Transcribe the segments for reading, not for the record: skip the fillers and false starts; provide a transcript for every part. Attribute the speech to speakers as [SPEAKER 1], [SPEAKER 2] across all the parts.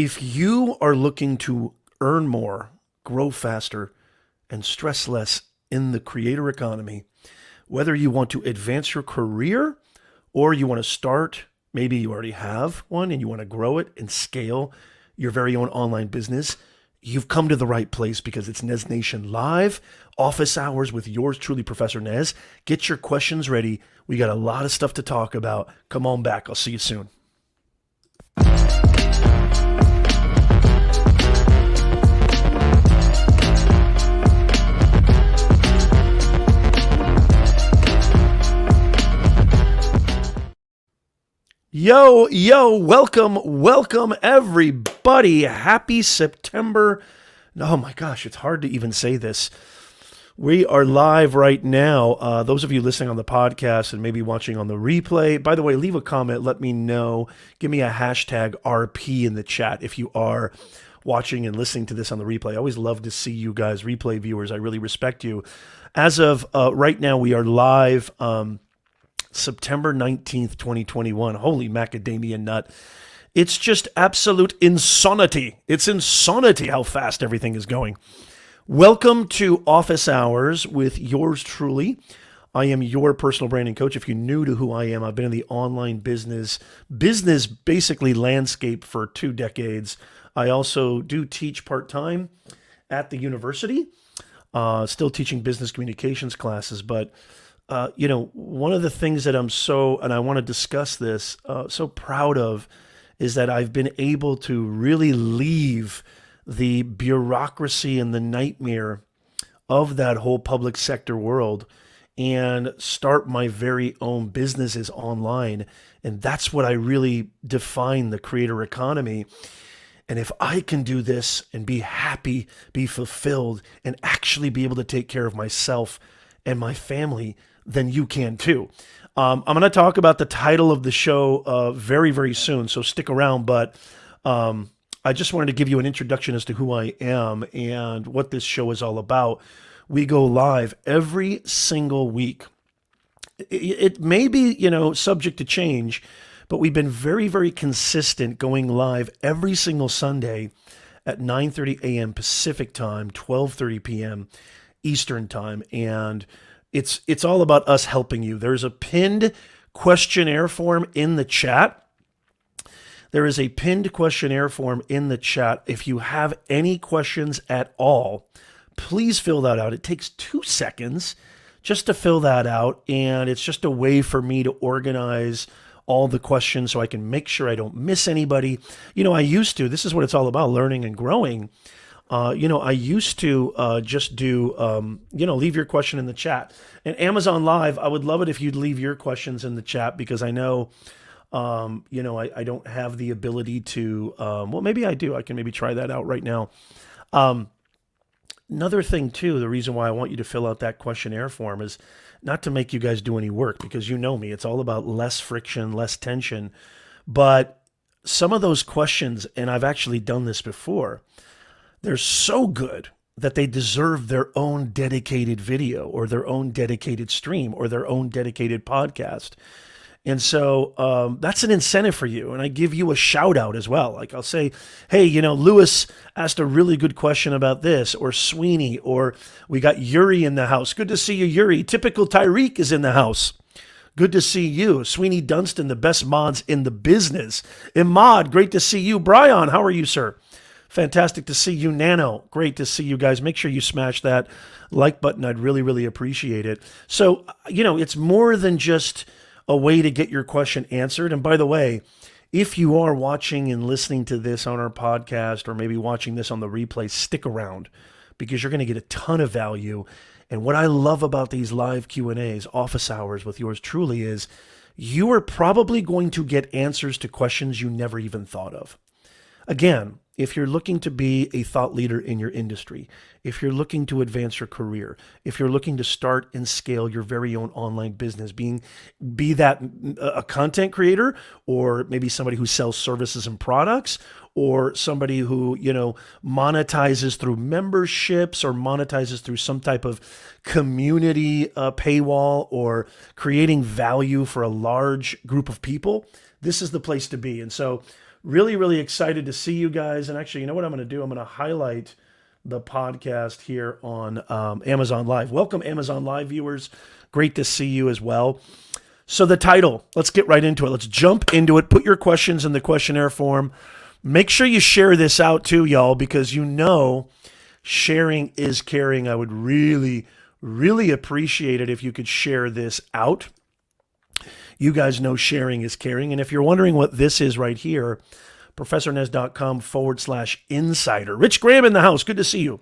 [SPEAKER 1] If you are looking to earn more, grow faster, and stress less in the creator economy, whether you want to advance your career or you want to start, maybe you already have one and you want to grow it and scale your very own online business, you've come to the right place because it's Nez Nation Live, office hours with yours truly, Professor Nez. Get your questions ready. We got a lot of stuff to talk about. Come on back. I'll see you soon. Yo, welcome everybody. Happy September. Oh my gosh, it's hard to even say this. We are live right now. Those of you listening on the podcast and maybe watching on the replay, by the way, leave a comment. Let me know. Give me a hashtag RP in the chat if you are watching and listening to this on the replay. I always love to see you guys, replay viewers. I really respect you. As of right now, we are live. September 19th, 2021. Holy macadamia nut. It's just absolute insanity. It's insanity how fast everything is going. Welcome to Office Hours with yours truly. I am your personal branding coach. If you're new to who I am, I've been in the online business basically landscape for 2 decades. I also do teach part-time at the university, still teaching business communications classes, but one of the things that and I want to discuss this, so proud of is that I've been able to really leave the bureaucracy and the nightmare of that whole public sector world and start my very own businesses online. And that's what I really define the creator economy. And if I can do this and be happy, be fulfilled, and actually be able to take care of myself and my family, then you can too. I'm going to talk about the title of the show very, very soon, so stick around. But I just wanted to give you an introduction as to who I am and what this show is all about. We go live every single week. It may be, subject to change, but we've been very, very consistent going live every single Sunday at 9:30 a.m. Pacific time, 12:30 p.m. Eastern time, and it's all about us helping you. There's a pinned questionnaire form in the chat. There is a pinned questionnaire form in the chat. If you have any questions at all, please fill that out. It takes 2 seconds just to fill that out, and it's just a way for me to organize all the questions so I can make sure I don't miss anybody. This is what it's all about, learning and growing. I used to just do, leave your question in the chat. And Amazon Live, I would love it if you'd leave your questions in the chat because I know, I don't have the ability to, well, maybe I do. I can maybe try that out right now. Another thing, too, the reason why I want you to fill out that questionnaire form is not to make you guys do any work because you know me. It's all about less friction, less tension. But some of those questions, and I've actually done this before, they're so good that they deserve their own dedicated video or their own dedicated stream or their own dedicated podcast. And so that's an incentive for you. And I give you a shout out as well. Like I'll say, hey, Lewis asked a really good question about this, or Sweeney, or we got Yuri in the house. Good to see you, Yuri. Typical Tyreek is in the house. Good to see you. Sweeney Dunstan, the best mods in the business. Imad, great to see you. Brian, how are you, sir? Fantastic to see you, Nano. Great to see you guys. Make sure you smash that like button. I'd really, really appreciate it. So, it's more than just a way to get your question answered. And by the way, if you are watching and listening to this on our podcast or maybe watching this on the replay, stick around because you're going to get a ton of value. And what I love about these live Q&As, office hours with yours truly, is you are probably going to get answers to questions you never even thought of. Again, if you're looking to be a thought leader in your industry, if you're looking to advance your career, if you're looking to start and scale your very own online business, be that a content creator or maybe somebody who sells services and products or somebody who, monetizes through memberships or monetizes through some type of community paywall or creating value for a large group of people, this is the place to be. And so Really, really excited to see you guys. And actually, you know what I'm going to do? I'm going to highlight the podcast here on Amazon Live. Welcome, Amazon Live viewers. Great to see you as well. So the title, let's get right into it. Let's jump into it. Put your questions in the questionnaire form. Make sure you share this out too, y'all, because you know sharing is caring. I would really, really appreciate it if you could share this out. You guys know sharing is caring. And if you're wondering what this is right here, professornez.com/insider. Rich Graham in the house. Good to see you.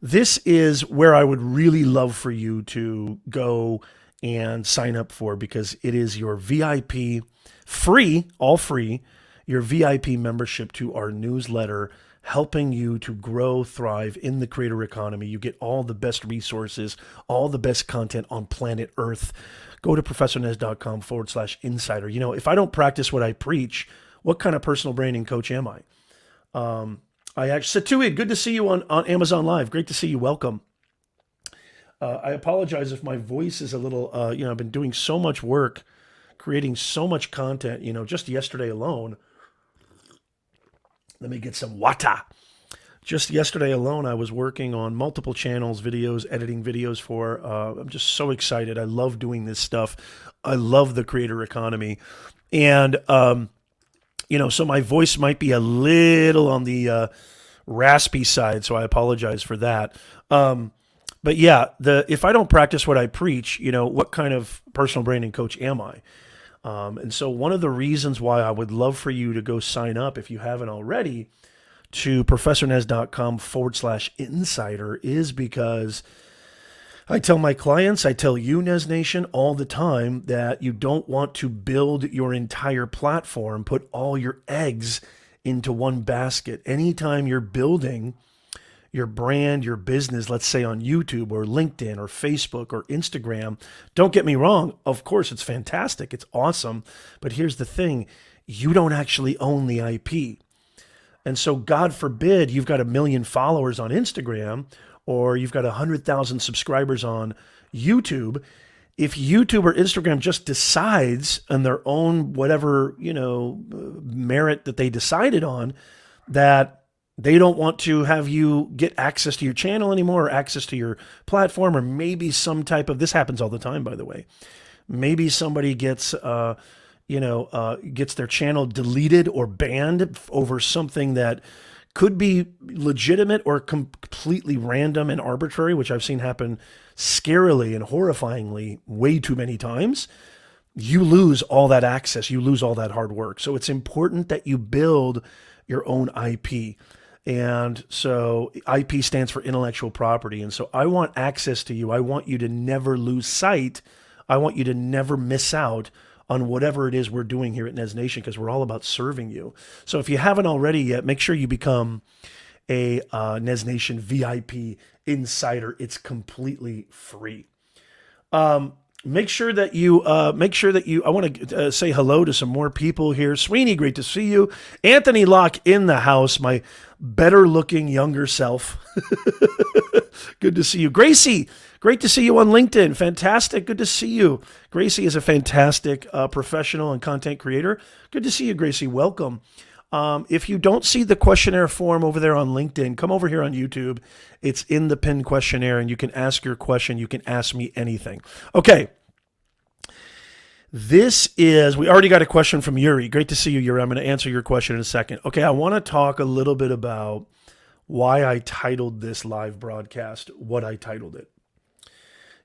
[SPEAKER 1] This is where I would really love for you to go and sign up for, because it is your VIP, free, all free, your VIP membership to our newsletter, helping you to grow, thrive in the creator economy. You get all the best resources, all the best content on planet Earth. Go to professornez.com/insider. You know, if I don't practice what I preach, what kind of personal branding coach am I? I actually, Satui, good to see you on Amazon Live. Great to see you. Welcome. I apologize if my voice is a little, I've been doing so much work, creating so much content, just yesterday alone. Let me get some water. Just yesterday alone, I was working on multiple channels, videos, editing videos for, I'm just so excited. I love doing this stuff. I love the creator economy. And, so my voice might be a little on the raspy side, so I apologize for that. But yeah, if I don't practice what I preach, what kind of personal branding coach am I? And so one of the reasons why I would love for you to go sign up, if you haven't already, to professornez.com/insider is because I tell my clients, I tell you, Nez Nation, all the time that you don't want to build your entire platform, put all your eggs into one basket. Anytime you're building your brand, your business, let's say on YouTube or LinkedIn or Facebook or Instagram, don't get me wrong, of course it's fantastic, it's awesome, but here's the thing, you don't actually own the IP. And so God forbid you've got 1 million followers on Instagram, or you've got 100,000 subscribers on YouTube. If YouTube or Instagram just decides on their own whatever, merit that they decided on, that they don't want to have you get access to your channel anymore, or access to your platform, or maybe some type of, this happens all the time, by the way. Maybe somebody gets, gets their channel deleted or banned over something that could be legitimate or completely random and arbitrary, which I've seen happen scarily and horrifyingly way too many times. You lose all that access. You lose all that hard work. So it's important that you build your own IP. And so IP stands for intellectual property. And so I want access to you. I want you to never lose sight. I want you to never miss out on whatever it is we're doing here at Nez Nation, because we're all about serving you. So if you haven't already yet, make sure you become a Nez Nation VIP insider. It's completely free. Make sure that you, I want to say hello to some more people here. Sweeney, great to see you. Anthony Locke in the house, my better looking younger self. Good to see you. Gracie, great to see you on LinkedIn. Fantastic. Good to see you. Gracie is a fantastic professional and content creator. Good to see you, Gracie. Welcome. If you don't see the questionnaire form over there on LinkedIn, come over here on YouTube. It's in the pinned questionnaire, and you can ask your question. You can ask me anything. Okay. We already got a question from Yuri. Great to see you, Yuri. I'm going to answer your question in a second. Okay, I want to talk a little bit about why I titled this live broadcast what I titled it.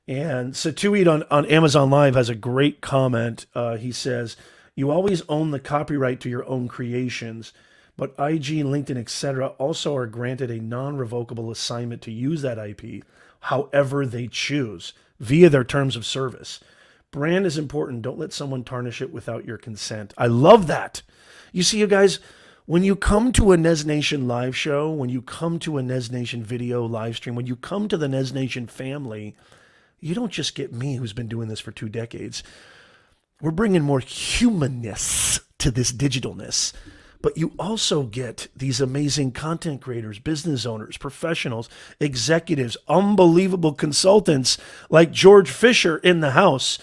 [SPEAKER 1] And Satui on Amazon Live has a great comment. He says, you always own the copyright to your own creations, but IG, LinkedIn, etc. also are granted a non-revocable assignment to use that IP however they choose via their terms of service. Brand is important. Don't let someone tarnish it without your consent. I love that. You see, you guys, when you come to a Nez Nation live show, when you come to a Nez Nation video live stream, when you come to the Nez Nation family, you don't just get me, who's been doing this for 2 decades. We're bringing more humanness to this digitalness. But you also get these amazing content creators, business owners, professionals, executives, unbelievable consultants like George Fisher in the house,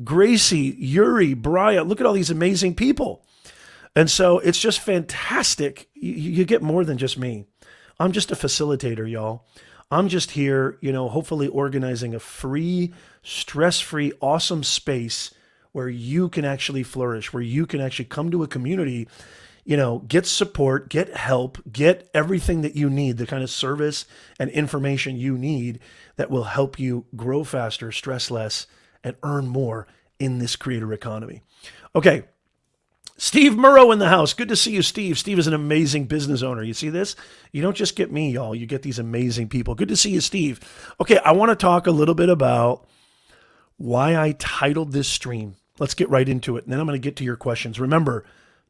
[SPEAKER 1] Gracie, Yuri, Brian. Look at all these amazing people. And so it's just fantastic. You get more than just me. I'm just a facilitator, y'all. I'm just here, hopefully organizing a free, stress-free, awesome space where you can actually flourish, where you can actually come to a community, get support, get help, get everything that you need, the kind of service and information you need that will help you grow faster, stress less, and earn more in this creator economy. Okay. Steve Murrow in the house. Good to see you, Steve. Steve is an amazing business owner. You see this? You don't just get me, y'all. You get these amazing people. Good to see you, Steve. Okay, I want to talk a little bit about why I titled this stream. Let's get right into it, and then I'm going to get to your questions. Remember,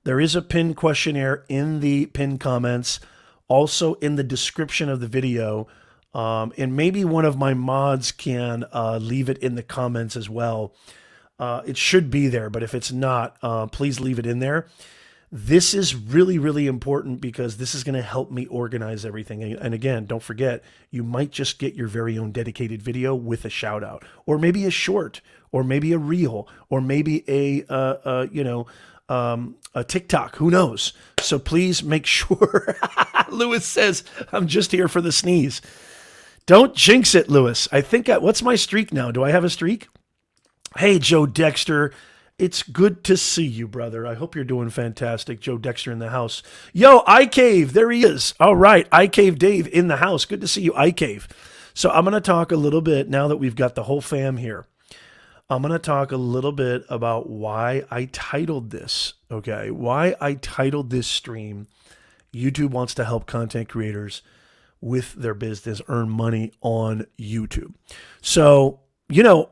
[SPEAKER 1] there is a pinned questionnaire in the pinned comments, also in the description of the video, and maybe one of my mods can leave it in the comments as well. It should be there, but if it's not, please leave it in there. This is really, really important because this is going to help me organize everything. And again, don't forget, you might just get your very own dedicated video with a shout out, or maybe a short, or maybe a reel, or maybe a TikTok. Who knows? So please make sure. Lewis says, I'm just here for the sneeze. Don't jinx it, Lewis. I think, what's my streak now? Do I have a streak? Hey, Joe Dexter, it's good to see you, brother. I hope you're doing fantastic. Joe Dexter in the house. Yo, iCave, there he is. All right, iCave Dave in the house. Good to see you, iCave. So I'm going to talk a little bit, now that we've got the whole fam here, I'm going to talk a little bit about why I titled this, okay? Why I titled this stream, YouTube wants to help content creators with their business earn money on YouTube. So,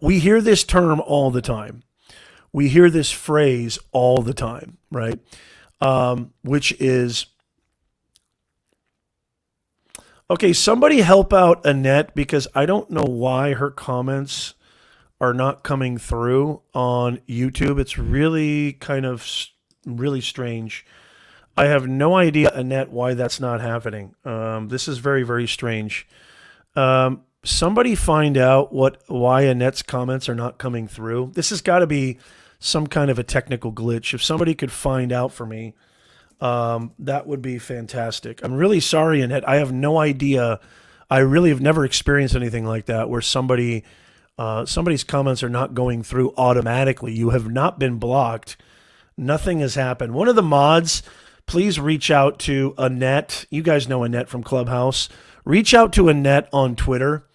[SPEAKER 1] we hear this term all the time. We hear this phrase all the time, right? Which is, okay, somebody help out Annette because I don't know why her comments are not coming through on YouTube. It's really kind of really strange. I have no idea, Annette, why that's not happening. This is very, very strange. Somebody find out why Annette's comments are not coming through. This has got to be some kind of a technical glitch. If somebody could find out for me, that would be fantastic. I'm really sorry, Annette. I have no idea. I really have never experienced anything like that where somebody's comments are not going through automatically. You have not been blocked. Nothing has happened. One of the mods, please reach out to Annette. You guys know Annette from Clubhouse. Reach out to Annette on Twitter.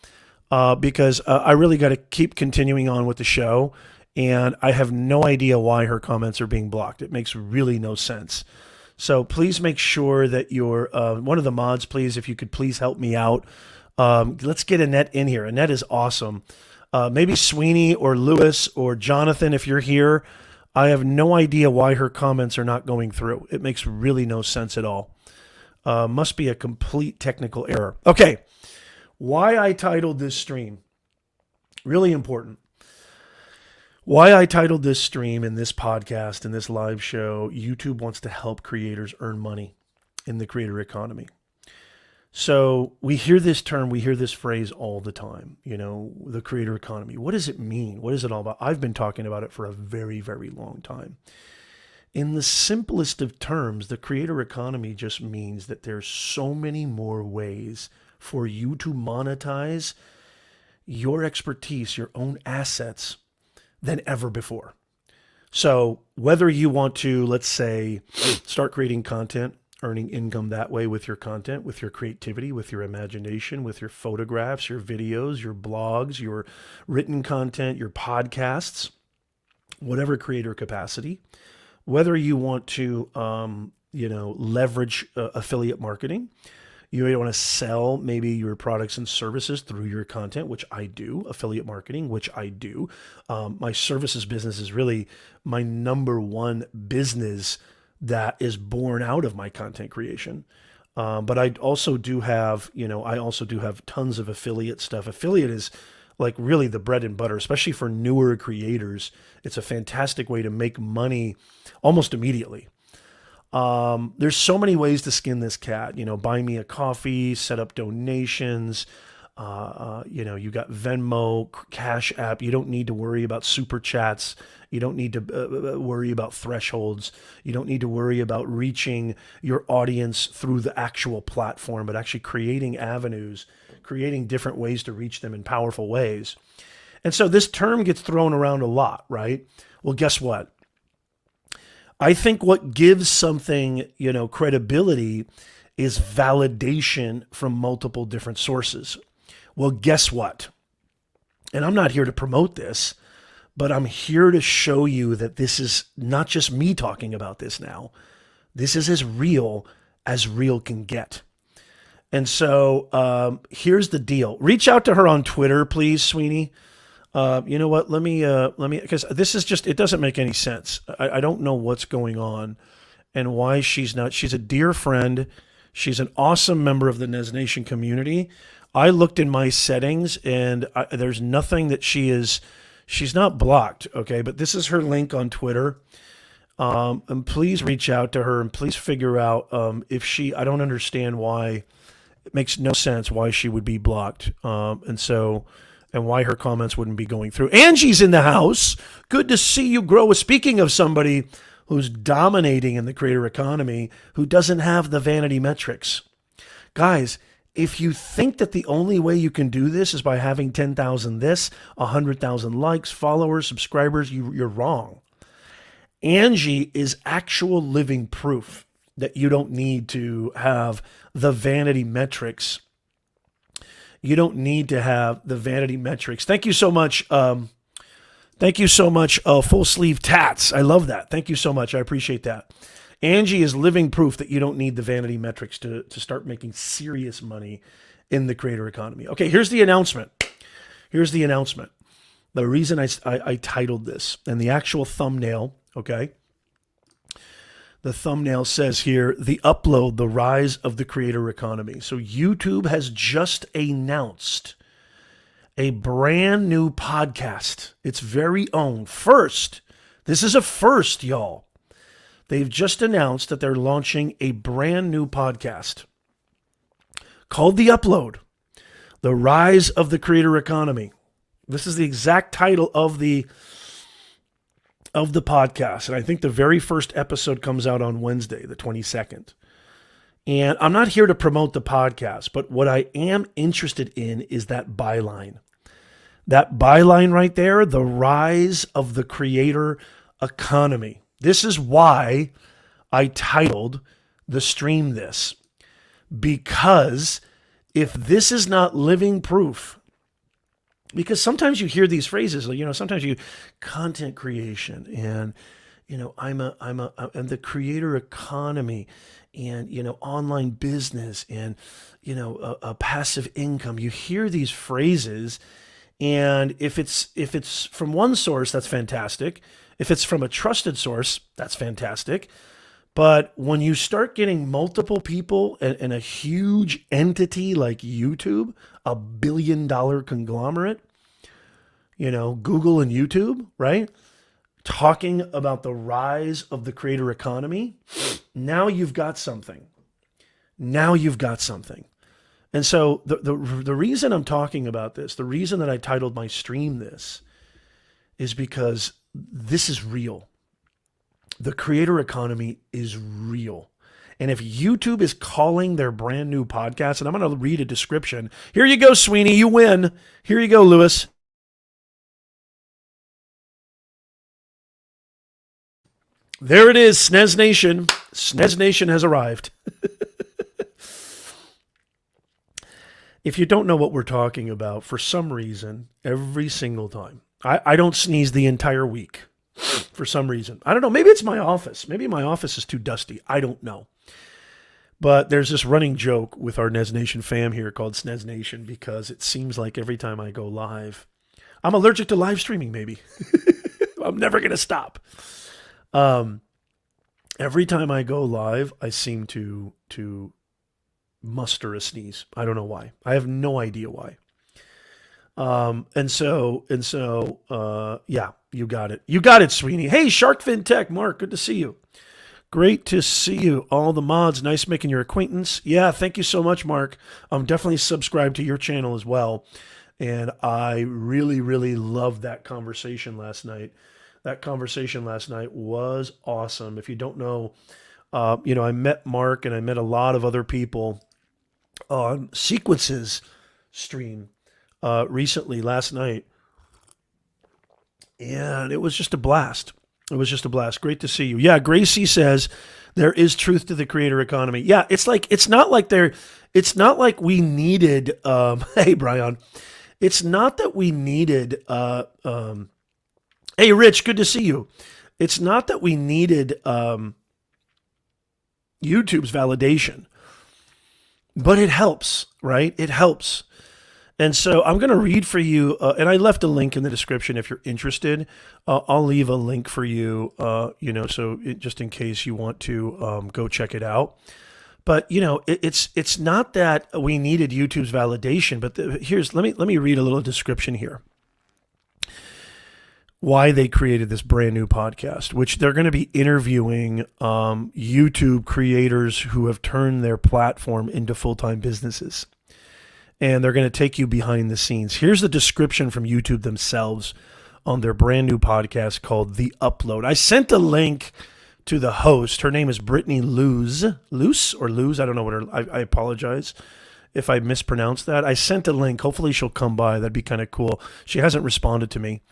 [SPEAKER 1] Because I really got to keep continuing on with the show, and I have no idea why her comments are being blocked. It makes really no sense. So please make sure that you're one of the mods, please, if you could please help me out. Let's get Annette in here. Annette is awesome. Maybe Sweeney or Lewis or Jonathan, if you're here. I have no idea why her comments are not going through. It makes really no sense at all. Must be a complete technical error. Okay. Why I titled this stream, really important. Why I titled this stream and this podcast and this live show, YouTube wants to help creators earn money in the creator economy. So we hear this term, we hear this phrase all the time, the creator economy. What does it mean? What is it all about? I've been talking about it for a very, very long time. In the simplest of terms, the creator economy just means that there's so many more ways for you to monetize your expertise, your own assets than ever before. So whether you want to, let's say, start creating content, earning income that way with your content, with your creativity, with your imagination, with your photographs, your videos, your blogs, your written content, your podcasts, whatever creator capacity, whether you want to, leverage affiliate marketing, you may want to sell maybe your products and services through your content, which I do, affiliate marketing, which I do. My services business is really my number one business that is born out of my content creation. But I also do have, tons of affiliate stuff. Affiliate is like really the bread and butter, especially for newer creators. It's a fantastic way to make money almost immediately. There's so many ways to skin this cat, buy me a coffee, set up donations, You got Venmo, Cash App. You don't need to worry about super chats. You don't need to worry about thresholds. You don't need to worry about reaching your audience through the actual platform, but actually creating avenues, creating different ways to reach them in powerful ways. And so this term gets thrown around a lot, right? Well, guess what? I think what gives something, credibility is validation from multiple different sources. Well, guess what? And I'm not here to promote this, but I'm here to show you that this is not just me talking about this now. This is as real can get. And so here's the deal. Reach out to her on Twitter, please, Sweeney. You know what? Let me, because this is just, it doesn't make any sense. I don't know what's going on and why she's not. She's a dear friend. She's an awesome member of the Nez Nation community. I looked in my settings and there's nothing that she's not blocked. Okay. But this is her link on Twitter. And please reach out to her and please figure out, I don't understand why it makes no sense why she would be blocked. And why her comments wouldn't be going through. Angie's in the house. Good to see you grow. Speaking of somebody who's dominating in the creator economy, who doesn't have the vanity metrics. Guys, if you think that the only way you can do this is by having 10,000 this, 100,000 likes, followers, subscribers, you're wrong. Angie is actual living proof that you don't need to have the vanity metrics. You don't need to have the vanity metrics. Thank you so much. Full sleeve tats. I love that. Thank you so much. I appreciate that. Angie is living proof that you don't need the vanity metrics to start making serious money in the creator economy. Okay, here's the announcement. The reason I titled this and the actual thumbnail, okay? The thumbnail says here, the upload, the rise of the creator economy. So YouTube has just announced a brand new podcast, its very own. First, this is a first, y'all. They've just announced that they're launching a brand new podcast called The Upload, the rise of the creator economy. This is the exact title of the podcast. And I think the very first episode comes out on Wednesday, the 22nd. And I'm not here to promote the podcast, but what I am interested in is that byline. That byline right there, the rise of the creator economy. This is why I titled the stream this. Because if this is not living proof, because sometimes you hear these phrases, sometimes you content creation and, I'm the creator economy and, online business and, a passive income. You hear these phrases and if it's from one source, that's fantastic. If it's from a trusted source, that's fantastic. But when you start getting multiple people and a huge entity like YouTube, a $1 billion conglomerate, Google and YouTube, right? Talking about the rise of the creator economy, now you've got something. And so the reason I'm talking about this, the reason that I titled my stream this, is because this is real. The creator economy is real. And if YouTube is calling their brand new podcast, and I'm going to read a description. Here you go, Sweeney, you win. Here you go, Lewis. There it is, Snez Nation. Snez Nation has arrived. If you don't know what we're talking about, for some reason, every single time, I don't sneeze the entire week. For some reason. I don't know. Maybe it's my office. Maybe my office is too dusty. I don't know. But there's this running joke with our Nez Nation fam here called Snez Nation because it seems like every time I go live, I'm allergic to live streaming, maybe. I'm never going to stop. Every time I go live, I seem to muster a sneeze. I don't know why. I have no idea why. Yeah, you got it. You got it, Sweeney. Hey, Shark FinTech, Mark, good to see you. Great to see you. All the mods, nice making your acquaintance. Yeah, thank you so much, Mark. I'm definitely subscribed to your channel as well. And I really, really loved that conversation last night. That conversation last night was awesome. If you don't know, I met Mark and I met a lot of other people on Sequences stream recently last night. And it was just a blast. It was just a blast. Great to see you. Yeah, Gracie says there is truth to the creator economy. Yeah, it's not like we needed hey Brian. It's not that we needed hey Rich, good to see you. It's not that we needed YouTube's validation. But it helps, right? It helps. And so I'm going to read for you, and I left a link in the description if you're interested. I'll leave a link for you, just in case you want to go check it out. But it's not that we needed YouTube's validation, but let me read a little description here. Why they created this brand new podcast, which they're going to be interviewing YouTube creators who have turned their platform into full-time businesses. And they're going to take you behind the scenes. Here's the description from YouTube themselves on their brand new podcast called The Upload. I sent a link to the host. Her name is Brittany Luce. I don't know what I apologize if I mispronounced that. I sent a link. Hopefully she'll come by. That'd be kind of cool. She hasn't responded to me.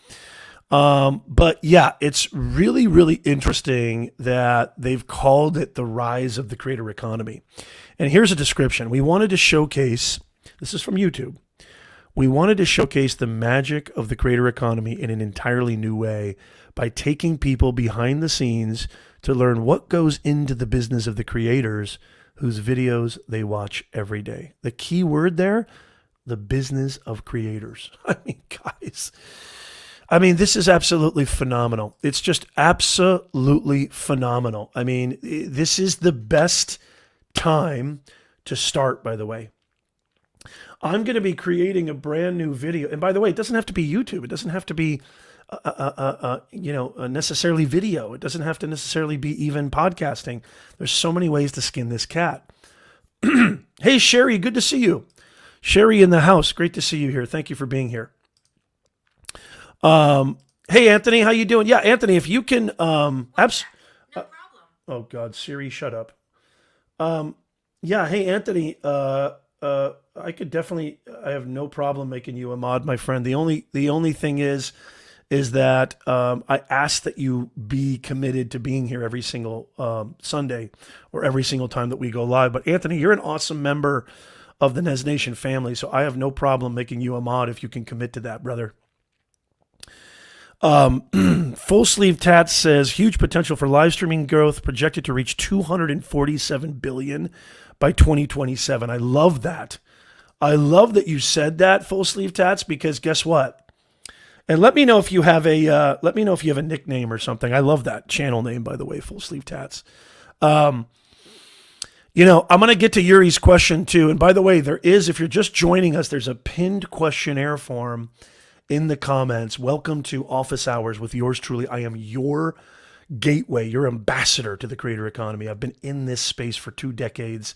[SPEAKER 1] But yeah, it's really, really interesting that they've called it the rise of the creator economy. And here's a description. We wanted to showcase, this is from YouTube, we wanted to showcase the magic of the creator economy in an entirely new way by taking people behind the scenes to learn what goes into the business of the creators whose videos they watch every day. The key word there, the business of creators. I mean, guys, this is absolutely phenomenal. It's just absolutely phenomenal. I mean, this is the best time to start, by the way. I'm going to be creating a brand new video. And by the way, it doesn't have to be YouTube. It doesn't have to be, necessarily video. It doesn't have to necessarily be even podcasting. There's so many ways to skin this cat. Hey, Sherry, good to see you. Sherry in the house. Great to see you here. Thank you for being here. Hey, Anthony, how you doing? Yeah, Anthony, if you can, no problem. Oh God, Siri, shut up. Yeah. Hey, Anthony, I have no problem making you a mod, my friend. The only thing is that, I ask that you be committed to being here every single, Sunday or every single time that we go live. But Anthony, you're an awesome member of the Nez Nation family. So I have no problem making you a mod if you can commit to that, brother. Full Sleeve Tats says huge potential for live streaming growth, projected to reach 247 billion by 2027. I love that. I love that you said that, Full Sleeve Tats, because guess what? And let me know if you have a nickname or something. I love that channel name, by the way, Full Sleeve Tats. I'm going to get to Yuri's question too. And by the way, if you're just joining us, there's a pinned questionnaire form in the comments. Welcome to Office Hours with yours truly. I am your gateway, your ambassador to the creator economy. I've been in this space for 2 decades.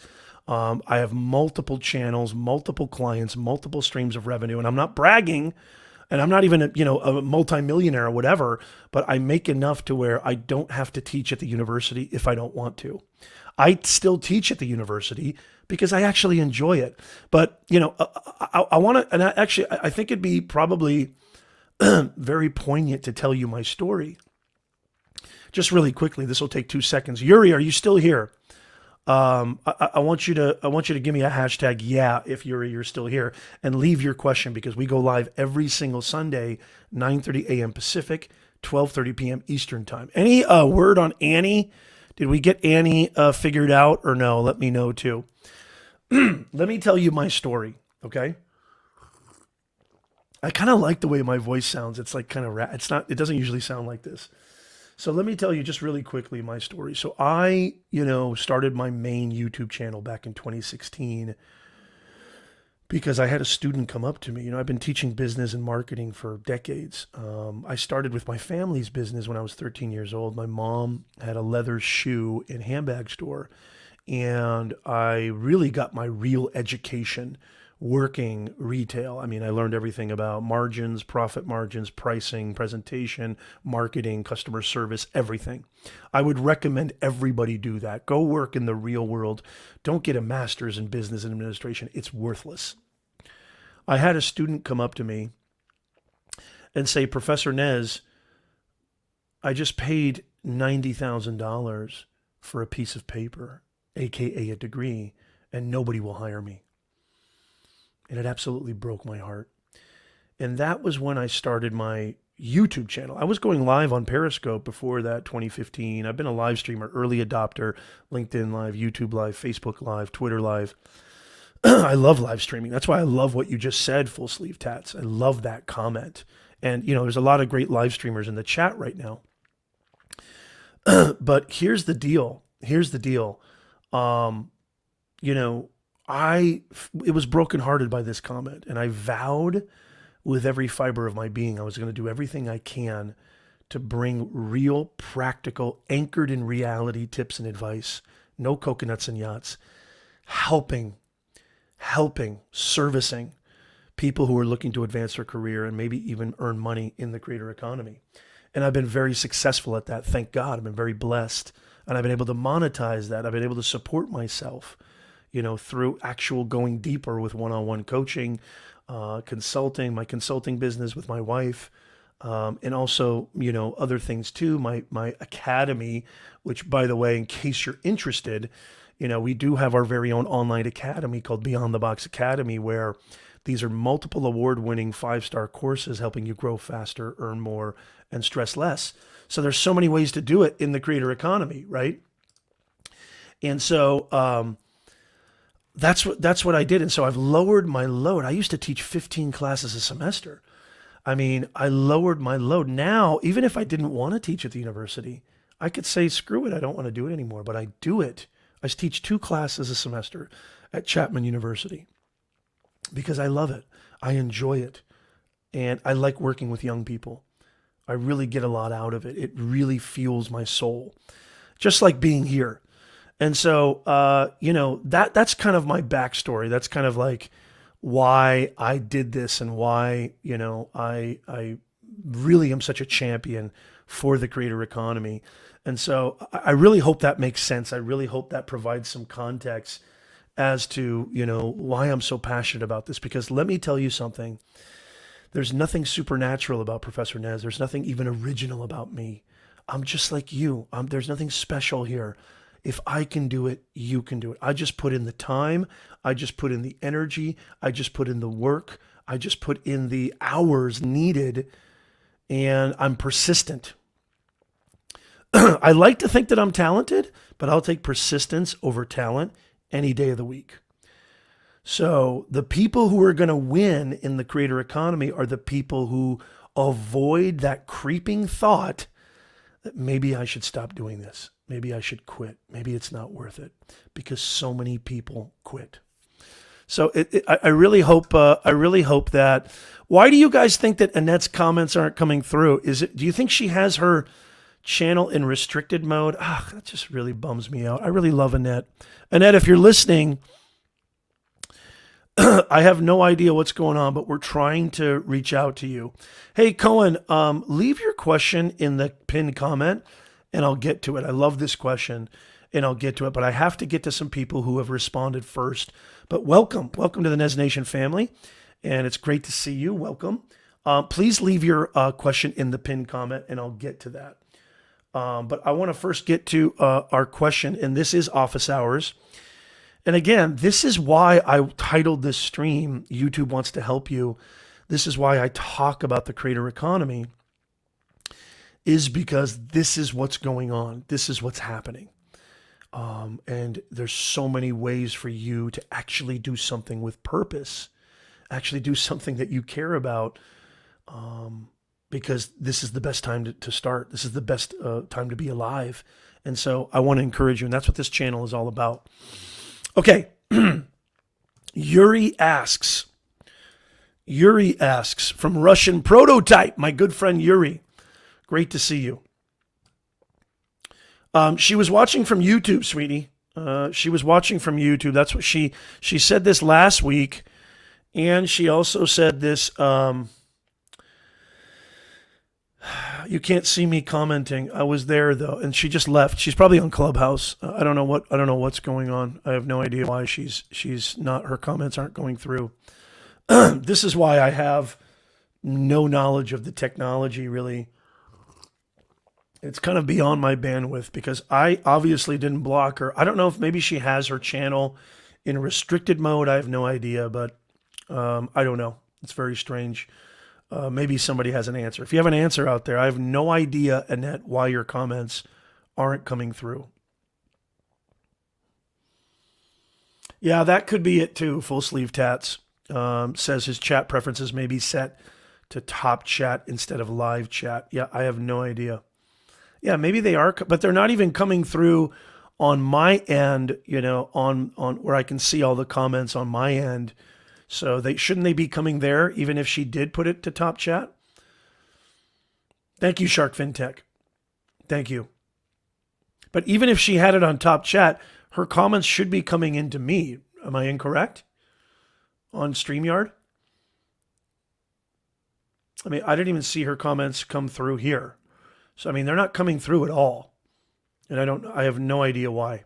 [SPEAKER 1] I have multiple channels, multiple clients, multiple streams of revenue, and I'm not bragging, and I'm not even a multimillionaire or whatever, but I make enough to where I don't have to teach at the university if I don't want to. I still teach at the university because I actually enjoy it. But, I want to, and I think it'd be probably very poignant to tell you my story. Just really quickly, this will take 2 seconds. Yuri, are you still here? I want you to give me a hashtag, yeah, if you're still here, and leave your question, because we go live every single Sunday, 9:30 a.m. Pacific, 12:30 p.m. Eastern time. Any word on Annie? Did we get Annie figured out or no? Let me know too. Let me tell you my story, okay? I kind of like the way my voice sounds. It's like kind of it doesn't usually sound like this. So let me tell you just really quickly my story. So I, started my main YouTube channel back in 2016 because I had a student come up to me. I've been teaching business and marketing for decades. I started with my family's business when I was 13 years old. My mom had a leather shoe and handbag store, and I really got my real education working retail. I mean, I learned everything about margins, profit margins, pricing, presentation, marketing, customer service, everything. I would recommend everybody do that. Go work in the real world. Don't get a master's in business and administration. It's worthless. I had a student come up to me and say, Professor Nez, I just paid $90,000 for a piece of paper, AKA a degree, and nobody will hire me. And it absolutely broke my heart. And that was when I started my YouTube channel. I was going live on Periscope before that, 2015. I've been a live streamer, early adopter, LinkedIn Live, YouTube Live, Facebook Live, Twitter Live. I love live streaming. That's why I love what you just said, Full Sleeve Tats. I love that comment. And, there's a lot of great live streamers in the chat right now. But here's the deal. It was brokenhearted by this comment, and I vowed with every fiber of my being I was going to do everything I can to bring real, practical, anchored in reality tips and advice, no coconuts and yachts, helping, servicing people who are looking to advance their career and maybe even earn money in the creator economy. And I've been very successful at that. Thank God. I've been very blessed, and I've been able to monetize that. I've been able to support myself through actual going deeper with one-on-one coaching, consulting, my consulting business with my wife, and also, other things too. My academy, which, by the way, in case you're interested, we do have our very own online academy called Beyond the Box Academy, where these are multiple award-winning 5-star courses helping you grow faster, earn more, and stress less. So there's so many ways to do it in the creator economy, right? And so, that's what I did. And so I've lowered my load. I used to teach 15 classes a semester. I mean, I lowered my load. Now, even if I didn't want to teach at the university, I could say, screw it, I don't want to do it anymore, but I do it. I teach 2 classes a semester at Chapman University because I love it. I enjoy it. And I like working with young people. I really get a lot out of it. It really fuels my soul, just like being here. And so, that's kind of my backstory. That's kind of like why I did this and why, I really am such a champion for the creator economy. And so I really hope that makes sense. I really hope that provides some context as to, why I'm so passionate about this. Because let me tell you something. There's nothing supernatural about Professor Nez. There's nothing even original about me. I'm just like you. There's nothing special here. If I can do it, you can do it. I just put in the time. I just put in the energy. I just put in the work. I just put in the hours needed, and I'm persistent. I like to think that I'm talented, but I'll take persistence over talent any day of the week. So the people who are going to win in the creator economy are the people who avoid that creeping thought that maybe I should stop doing this. Maybe I should quit. Maybe it's not worth it, because so many people quit. So I really hope that. Why do you guys think that Annette's comments aren't coming through? Do you think she has her channel in restricted mode? That just really bums me out. I really love Annette. Annette, if you're listening, I have no idea what's going on, but we're trying to reach out to you. Hey, Cohen, leave your question in the pinned comment, and I'll get to it. I love this question, and I'll get to it, but I have to get to some people who have responded first. But welcome to the Nez Nation family, and it's great to see you. Welcome. Please leave your question in the pinned comment, and I'll get to that. But I want to first get to our question, and this is office hours. And again, this is why I titled this stream, YouTube Wants to Help You. This is why I talk about the creator economy, is because this is what's going on. This is what's happening. And there's so many ways for you to actually do something with purpose, actually do something that you care about, because this is the best time to start. This is the best time to be alive. And so I want to encourage you, and that's what this channel is all about. Okay, Yuri asks from Russian Prototype, my good friend Yuri. Great to see you. She was watching from YouTube, sweetie. She was watching from YouTube. That's what she said this last week. And she also said this, you can't see me commenting. I was there though, and she just left. She's probably on Clubhouse. I don't know what's going on. I have no idea why she's not. Her comments aren't going through. This is why I have no knowledge of the technology. Really, it's kind of beyond my bandwidth because I obviously didn't block her. I don't know if maybe she has her channel in restricted mode. I have no idea, but I don't know. It's very strange. Maybe somebody has an answer. If you have an answer out there, I have no idea, Annette, why your comments aren't coming through. Yeah, that could be it too. Full Sleeve Tats says his chat preferences may be set to top chat instead of live chat. Yeah, I have no idea. Yeah, maybe they are, but they're not even coming through on my end, on where I can see all the comments on my end. So shouldn't they be coming there, even if she did put it to top chat? Thank you, Shark FinTech. Thank you. But even if she had it on top chat, her comments should be coming into me. Am I incorrect? On StreamYard? I mean, I didn't even see her comments come through here. So, I mean, they're not coming through at all. And I have no idea why.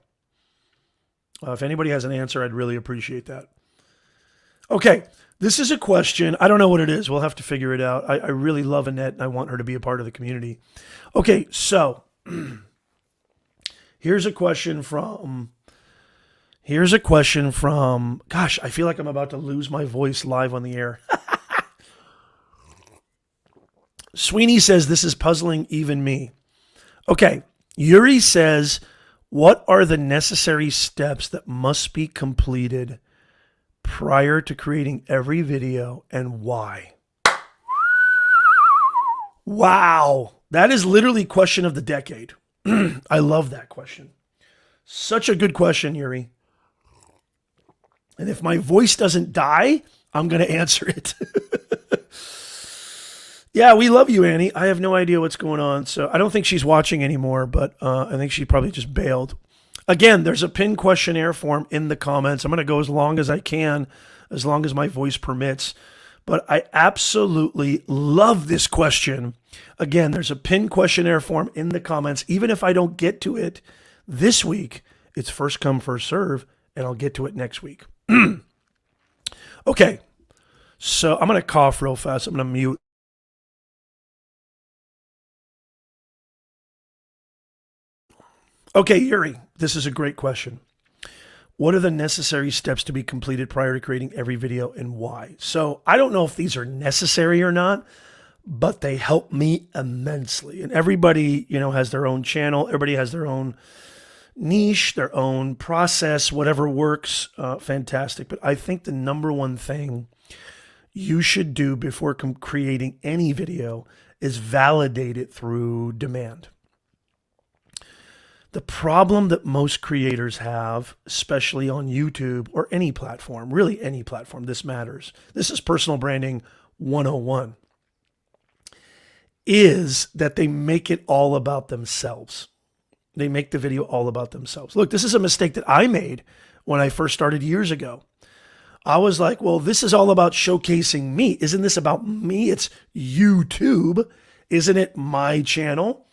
[SPEAKER 1] If anybody has an answer, I'd really appreciate that. Okay, this is a question. I don't know what it is. We'll have to figure it out. I really love Annette, and I want her to be a part of the community. Okay, so here's a question from, gosh, I feel like I'm about to lose my voice live on the air. Sweeney says, this is puzzling even me. Okay, Yuri says, what are the necessary steps that must be completed prior to creating every video and why? Wow. That is literally question of the decade. I love that question. Such a good question, Yuri. And if my voice doesn't die, I'm going to answer it. Yeah, we love you, Annie. I have no idea what's going on. So I don't think she's watching anymore, but I think she probably just bailed. Again, there's a pinned questionnaire form in the comments. I'm going to go as long as I can, as long as my voice permits. But I absolutely love this question. Again, there's a pinned questionnaire form in the comments. Even if I don't get to it this week, it's first come, first serve, and I'll get to it next week. Okay, so I'm going to cough real fast. I'm going to mute. Okay, Yuri, this is a great question. What are the necessary steps to be completed prior to creating every video and why? So I don't know if these are necessary or not, but they help me immensely. And everybody, has their own channel. Everybody has their own niche, their own process, whatever works. Fantastic. But I think the number one thing you should do before creating any video is validate it through demand. The problem that most creators have, especially on YouTube or any platform, really any platform, this matters. This is personal branding 101, is that they make it all about themselves. They make the video all about themselves. Look, this is a mistake that I made when I first started years ago. I was like, well, this is all about showcasing me. Isn't this about me? It's YouTube. Isn't it my channel?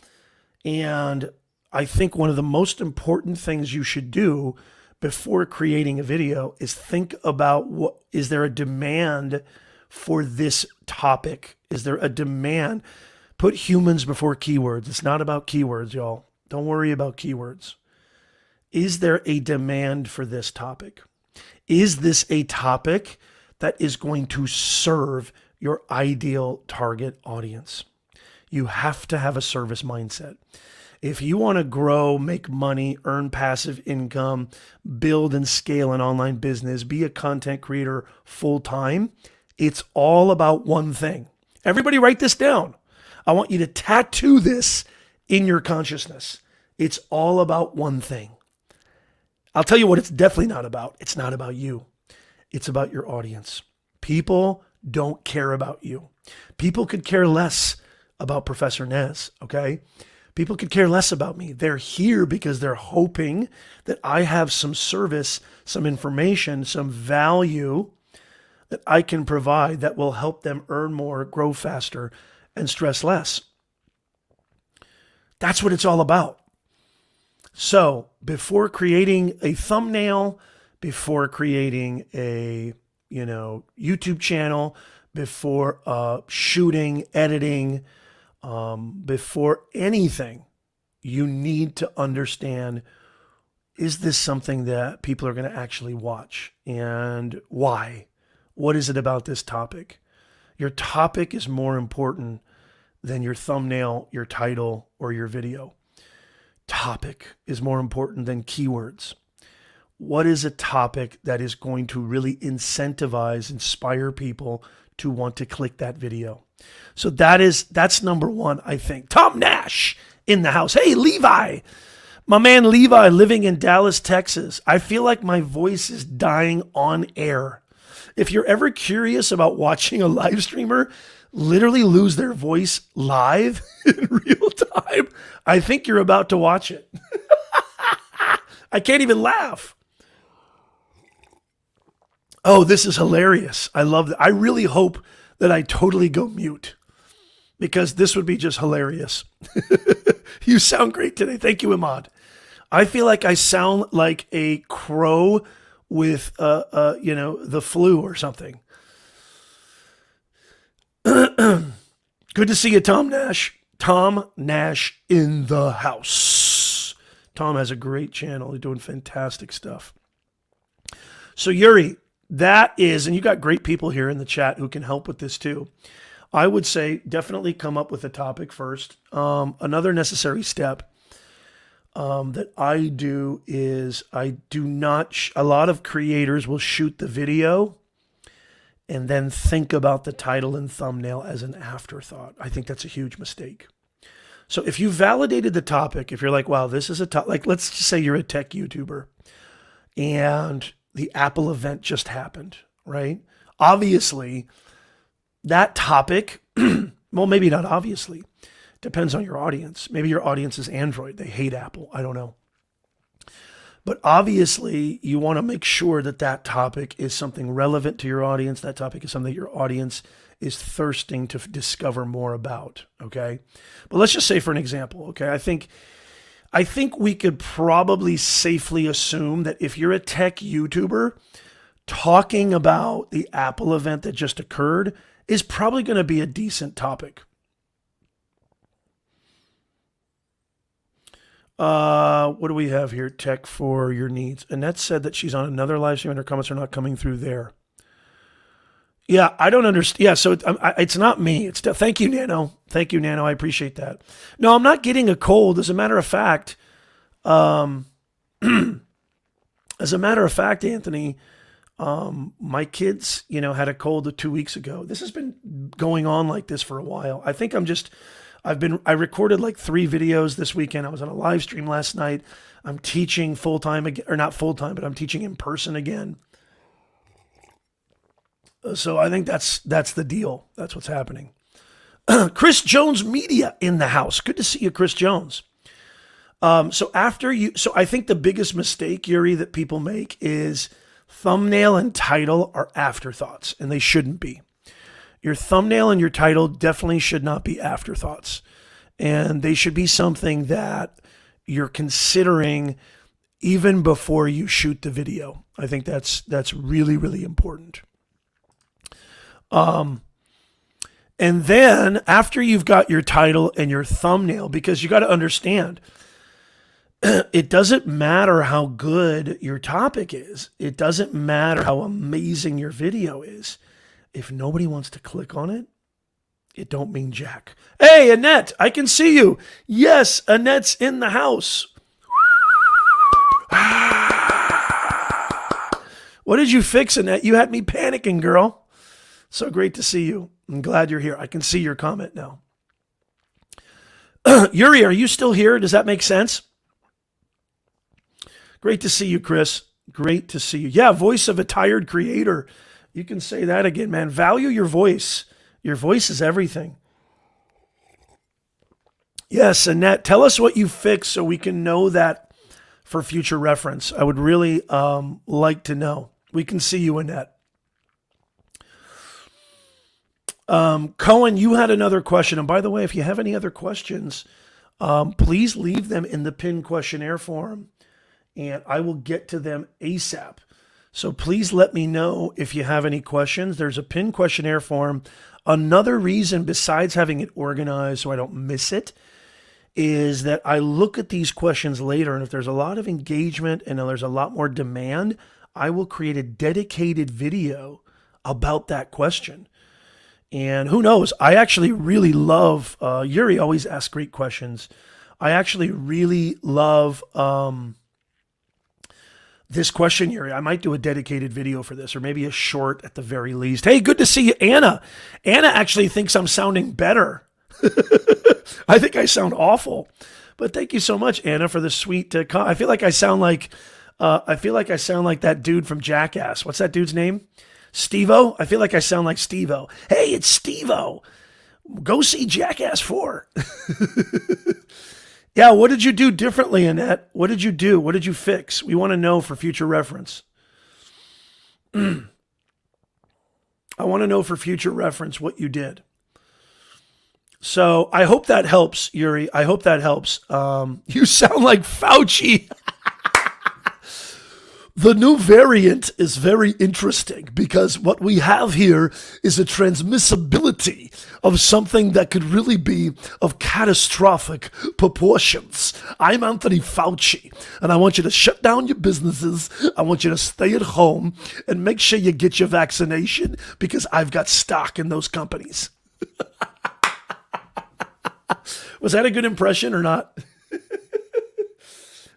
[SPEAKER 1] And I think one of the most important things you should do before creating a video is think about is there a demand for this topic? Is there a demand? Put humans before keywords. It's not about keywords, y'all. Don't worry about keywords. Is there a demand for this topic? Is this a topic that is going to serve your ideal target audience? You have to have a service mindset. If you want to grow, make money, earn passive income, build and scale an online business, be a content creator full time, it's all about one thing. Everybody write this down. I want you to tattoo this in your consciousness. It's all about one thing. I'll tell you what it's definitely not about. It's not about you. It's about your audience. People don't care about you. People could care less about Professor Nez, okay? People could care less about me. They're here because they're hoping that I have some service, some information, some value that I can provide that will help them earn more, grow faster, and stress less. That's what it's all about. So before creating a thumbnail, before creating a YouTube channel, before shooting, editing, before anything, you need to understand, is this something that people are going to actually watch, and why? What is it about this topic? Your topic is more important than your thumbnail, your title, or your video. Topic is more important than keywords. What is a topic that is going to really incentivize, inspire people to want to click that video? So that's number one, I think. Tom Nash in the house. Hey, Levi. My man Levi living in Dallas, Texas. I feel like my voice is dying on air. If you're ever curious about watching a live streamer literally lose their voice live in real time, I think you're about to watch it. I can't even laugh. Oh, this is hilarious. I love that. I really hope that I totally go mute, because this would be just hilarious. You sound great today. Thank you, Imad. I feel like I sound like a crow with, the flu or something. Good to see you, Tom Nash. Tom Nash in the house. Tom has a great channel. He's doing fantastic stuff. So Yuri, that is, and you got great people here in the chat who can help with this too. I would say definitely come up with a topic first. Another necessary step that I do is I do not, a lot of creators will shoot the video and then think about the title and thumbnail as an afterthought. I think that's a huge mistake. So if you validated the topic, if you're like, wow, this is a topic, like let's just say you're a tech YouTuber and the Apple event just happened, right? Obviously, that topic, well, maybe not obviously, depends on your audience. Maybe your audience is Android. They hate Apple. I don't know. But obviously, you want to make sure that that topic is something relevant to your audience. That topic is something that your audience is thirsting to discover more about, okay? But let's just say for an example, okay? I think we could probably safely assume that if you're a tech YouTuber, talking about the Apple event that just occurred is probably going to be a decent topic. What do we have here? Tech for your needs. Annette said that she's on another live stream and her comments are not coming through there. Yeah, I don't understand. Yeah, so it's not me. Thank you, Nano. Thank you, Nano. I appreciate that. No, I'm not getting a cold. As a matter of fact, Anthony, my kids, had a cold 2 weeks ago. This has been going on like this for a while. I think I recorded like 3 videos this weekend. I was on a live stream last night. I'm teaching full-time again, or not full-time, but I'm teaching in person again. So I think that's the deal. That's what's happening. Chris Jones Media in the house. Good to see you, Chris Jones. So I think the biggest mistake, Yuri, that people make is thumbnail and title are afterthoughts, and they shouldn't be. Your thumbnail and your title definitely should not be afterthoughts, and they should be something that you're considering even before you shoot the video. I think that's really, really important. And then after you've got your title and your thumbnail, because you got to understand, it doesn't matter how good your topic is. It doesn't matter how amazing your video is. If nobody wants to click on it, it don't mean jack. Hey, Annette, I can see you. Yes, Annette's in the house. What did you fix, Annette? You had me panicking, girl. So great to see you. I'm glad you're here. I can see your comment now. Yuri, are you still here? Does that make sense? Great to see you, Chris. Great to see you. Yeah, voice of a tired creator. You can say that again, man. Value your voice. Your voice is everything. Yes, Annette, tell us what you fixed so we can know that for future reference. I would really like to know. We can see you, Annette. Cohen, you had another question. And by the way, if you have any other questions, please leave them in the pinned questionnaire form and I will get to them ASAP. So please let me know if you have any questions. There's a pinned questionnaire form. Another reason besides having it organized so I don't miss it is that I look at these questions later, and if there's a lot of engagement and there's a lot more demand, I will create a dedicated video about that question. And who knows, I actually really love, Yuri always asks great questions. I actually really love this question, Yuri. I might do a dedicated video for this, or maybe a short at the very least. Hey, good to see you, Anna. Anna actually thinks I'm sounding better. I think I sound awful, but thank you so much, Anna, for the sweet. I feel like I sound like that dude from Jackass. What's that dude's name? Steve-O. I feel like I sound like Steve-O. Hey, it's Steve-O. Go see Jackass 4. Yeah, what did you do differently, Annette? What did you do? What did you fix? We want to know for future reference. I want to know for future reference what you did. So I hope that helps, Yuri. I hope that helps. You sound like Fauci. The new variant is very interesting because what we have here is a transmissibility of something that could really be of catastrophic proportions. I'm Anthony Fauci, and I want you to shut down your businesses. I want you to stay at home and make sure you get your vaccination because I've got stock in those companies. Was that a good impression or not?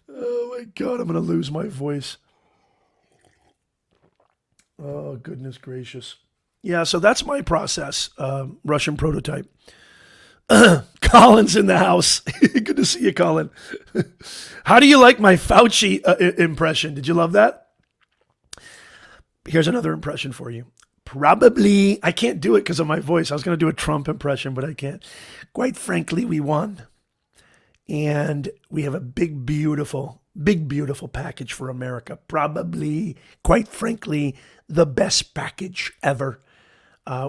[SPEAKER 1] Oh my God, I'm going to lose my voice. Oh, goodness gracious. Yeah, so that's my process, Russian prototype. Colin's in the house. Good to see you, Colin. How do you like my Fauci impression? Did you love that? Here's another impression for you. Probably, I can't do it because of my voice. I was going to do a Trump impression, but I can't. Quite frankly, we won. And we have a big, beautiful package for America. Probably, quite frankly, the best package ever.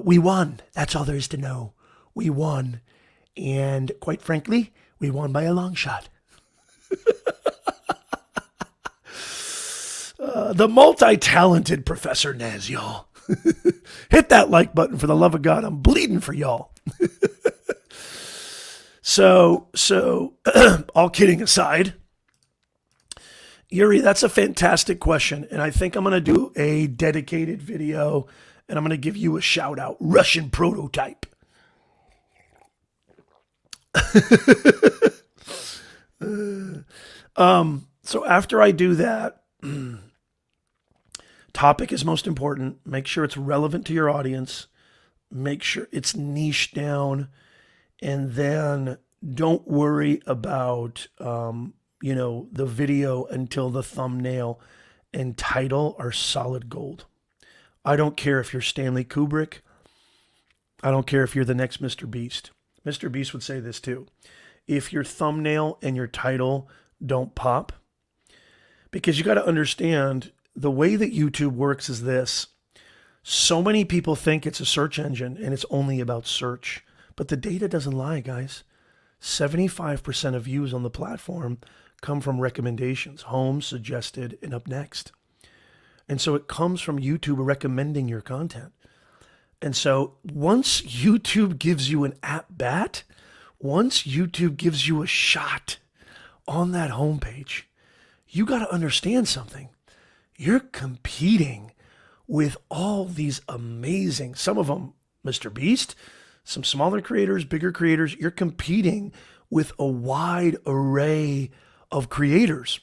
[SPEAKER 1] We won. That's all there is to know. We won. And quite frankly, we won by a long shot. The multi-talented Professor Nez, y'all. Hit that like button for the love of God. I'm bleeding for y'all. So all kidding aside, Yuri, that's a fantastic question. And I think I'm going to do a dedicated video and I'm going to give you a shout out. Russian prototype. So after I do that, topic is most important. Make sure it's relevant to your audience. Make sure it's niche down. And then don't worry about, the video until the thumbnail and title are solid gold. I don't care if you're Stanley Kubrick. I don't care if you're the next Mr. Beast. Mr. Beast would say this too. If your thumbnail and your title don't pop, because you got to understand the way that YouTube works is this. So many people think it's a search engine and it's only about search, but the data doesn't lie, guys. 75% of views on the platform come from recommendations, home, suggested, and up next. And so it comes from YouTube recommending your content. And so once YouTube gives you an at-bat, once YouTube gives you a shot on that homepage, you got to understand something. You're competing with all these amazing, some of them Mr. Beast, some smaller creators, bigger creators. You're competing with a wide array of creators.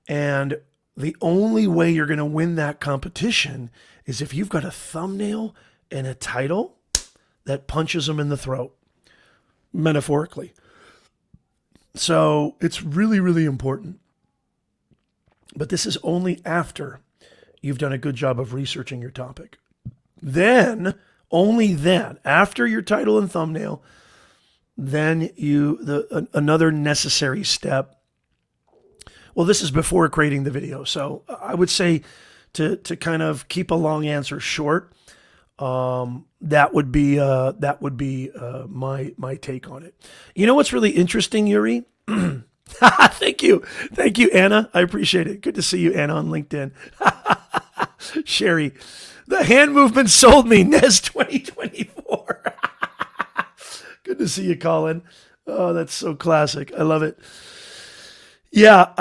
[SPEAKER 1] And the only way you're going to win that competition is if you've got a thumbnail and a title that punches them in the throat, metaphorically. So it's really, really important. But this is only after you've done a good job of researching your topic. Then, only then, after your title and thumbnail, then another necessary step. Well, this is before creating the video. So I would say to kind of keep a long answer short, that would be my take on it. You know what's really interesting, Yuri? Thank you, Anna. I appreciate it. Good to see you, Anna, on LinkedIn. Sherry, the hand movement sold me. Nez 2024. Good to see you, Colin. Oh, that's so classic. I love it. Yeah,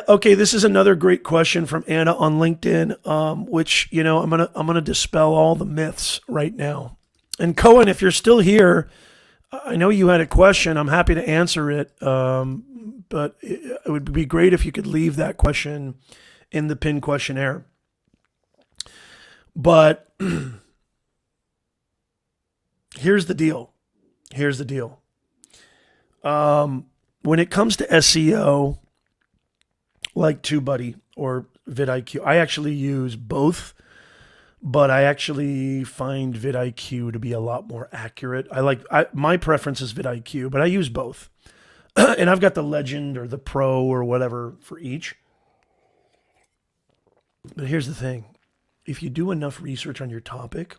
[SPEAKER 1] okay. This is another great question from Anna on LinkedIn, which I'm gonna dispel all the myths right now. And Cohen, if you're still here, I know you had a question. I'm happy to answer it, but it would be great if you could leave that question in the pinned questionnaire. But here's the deal. When it comes to SEO, like TubeBuddy or vidIQ, I actually use both, but I actually find vidIQ to be a lot more accurate. My preference is vidIQ, but I use both. And I've got the Legend or the Pro or whatever for each. But here's the thing. If you do enough research on your topic,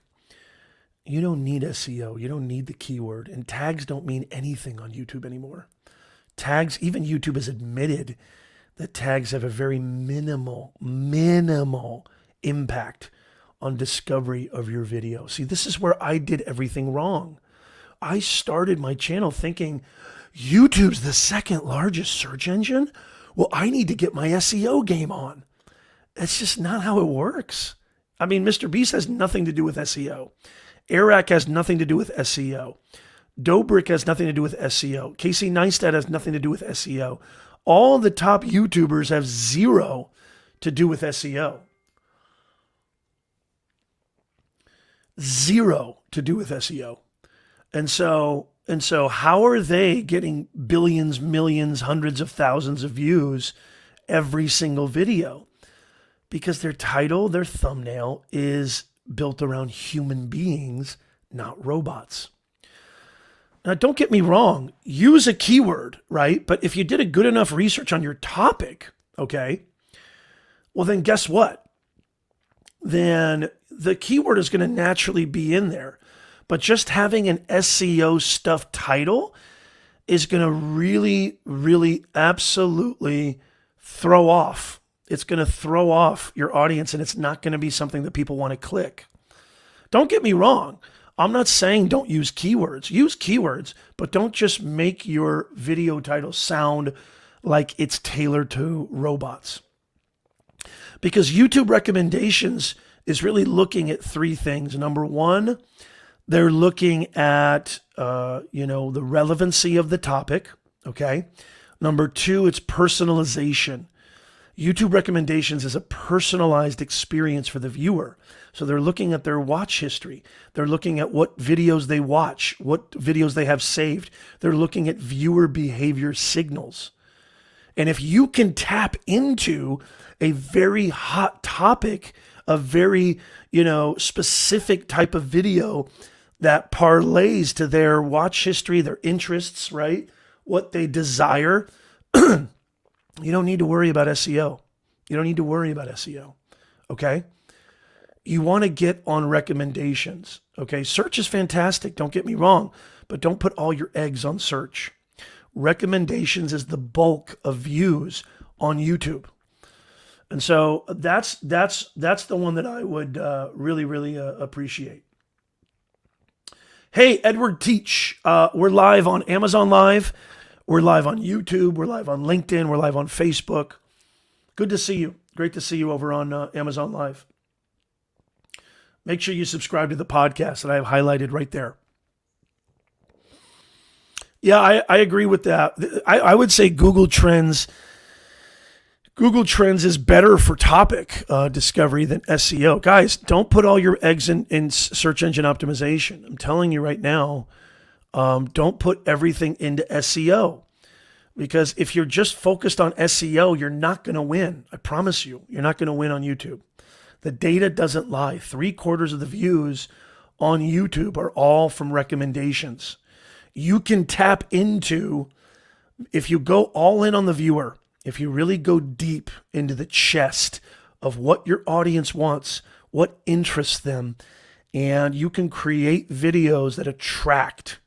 [SPEAKER 1] you don't need SEO. You don't need the keyword. And tags don't mean anything on YouTube anymore. Tags, even YouTube has admitted that tags have a very minimal impact on discovery of your video. See, this is where I did everything wrong. I started my channel thinking YouTube's the second largest search engine. Well, I need to get my SEO game on. That's just not how it works. I mean, Mr. Beast has nothing to do with SEO. Eric has nothing to do with SEO. Dobrik has nothing to do with SEO. Casey Neistat has nothing to do with SEO. All the top YouTubers have zero to do with SEO. Zero to do with SEO. And so how are they getting billions, millions, hundreds of thousands of views every single video? Because their title, their thumbnail is built around human beings, not robots. Now, don't get me wrong, use a keyword, right? But if you did a good enough research on your topic, okay, well then guess what? Then the keyword is going to naturally be in there. But just having an SEO stuff title is going to really, really, absolutely throw off. It's going to throw off your audience, and it's not going to be something that people want to click. Don't get me wrong. I'm not saying don't use keywords. Use keywords, but don't just make your video title sound like it's tailored to robots. Because YouTube recommendations is really looking at three things. Number one, they're looking at the relevancy of the topic. Okay. Number two, it's personalization. YouTube recommendations is a personalized experience for the viewer. So they're looking at their watch history. They're looking at what videos they watch, what videos they have saved. They're looking at viewer behavior signals. And if you can tap into a very hot topic, a very, specific type of video that parlays to their watch history, their interests, right? What they desire, you don't need to worry about SEO. You don't need to worry about SEO, okay? You want to get on recommendations, okay? Search is fantastic, don't get me wrong, but don't put all your eggs on search. Recommendations is the bulk of views on YouTube. And so that's the one that I would really, really appreciate. Hey, Edward Teach, we're live on Amazon Live. We're live on YouTube. We're live on LinkedIn. We're live on Facebook. Good to see you. Great to see you over on Amazon Live. Make sure you subscribe to the podcast that I have highlighted right there. Yeah, I agree with that. I would say Google Trends is better for topic discovery than SEO. Guys, don't put all your eggs in search engine optimization. I'm telling you right now, don't put everything into SEO. Because if you're just focused on SEO, you're not going to win. I promise you, you're not going to win on YouTube. The data doesn't lie. 3/4 of the views on YouTube are all from recommendations. You can tap into, if you go all in on the viewer, if you really go deep into the chest of what your audience wants, what interests them, and you can create videos that attract,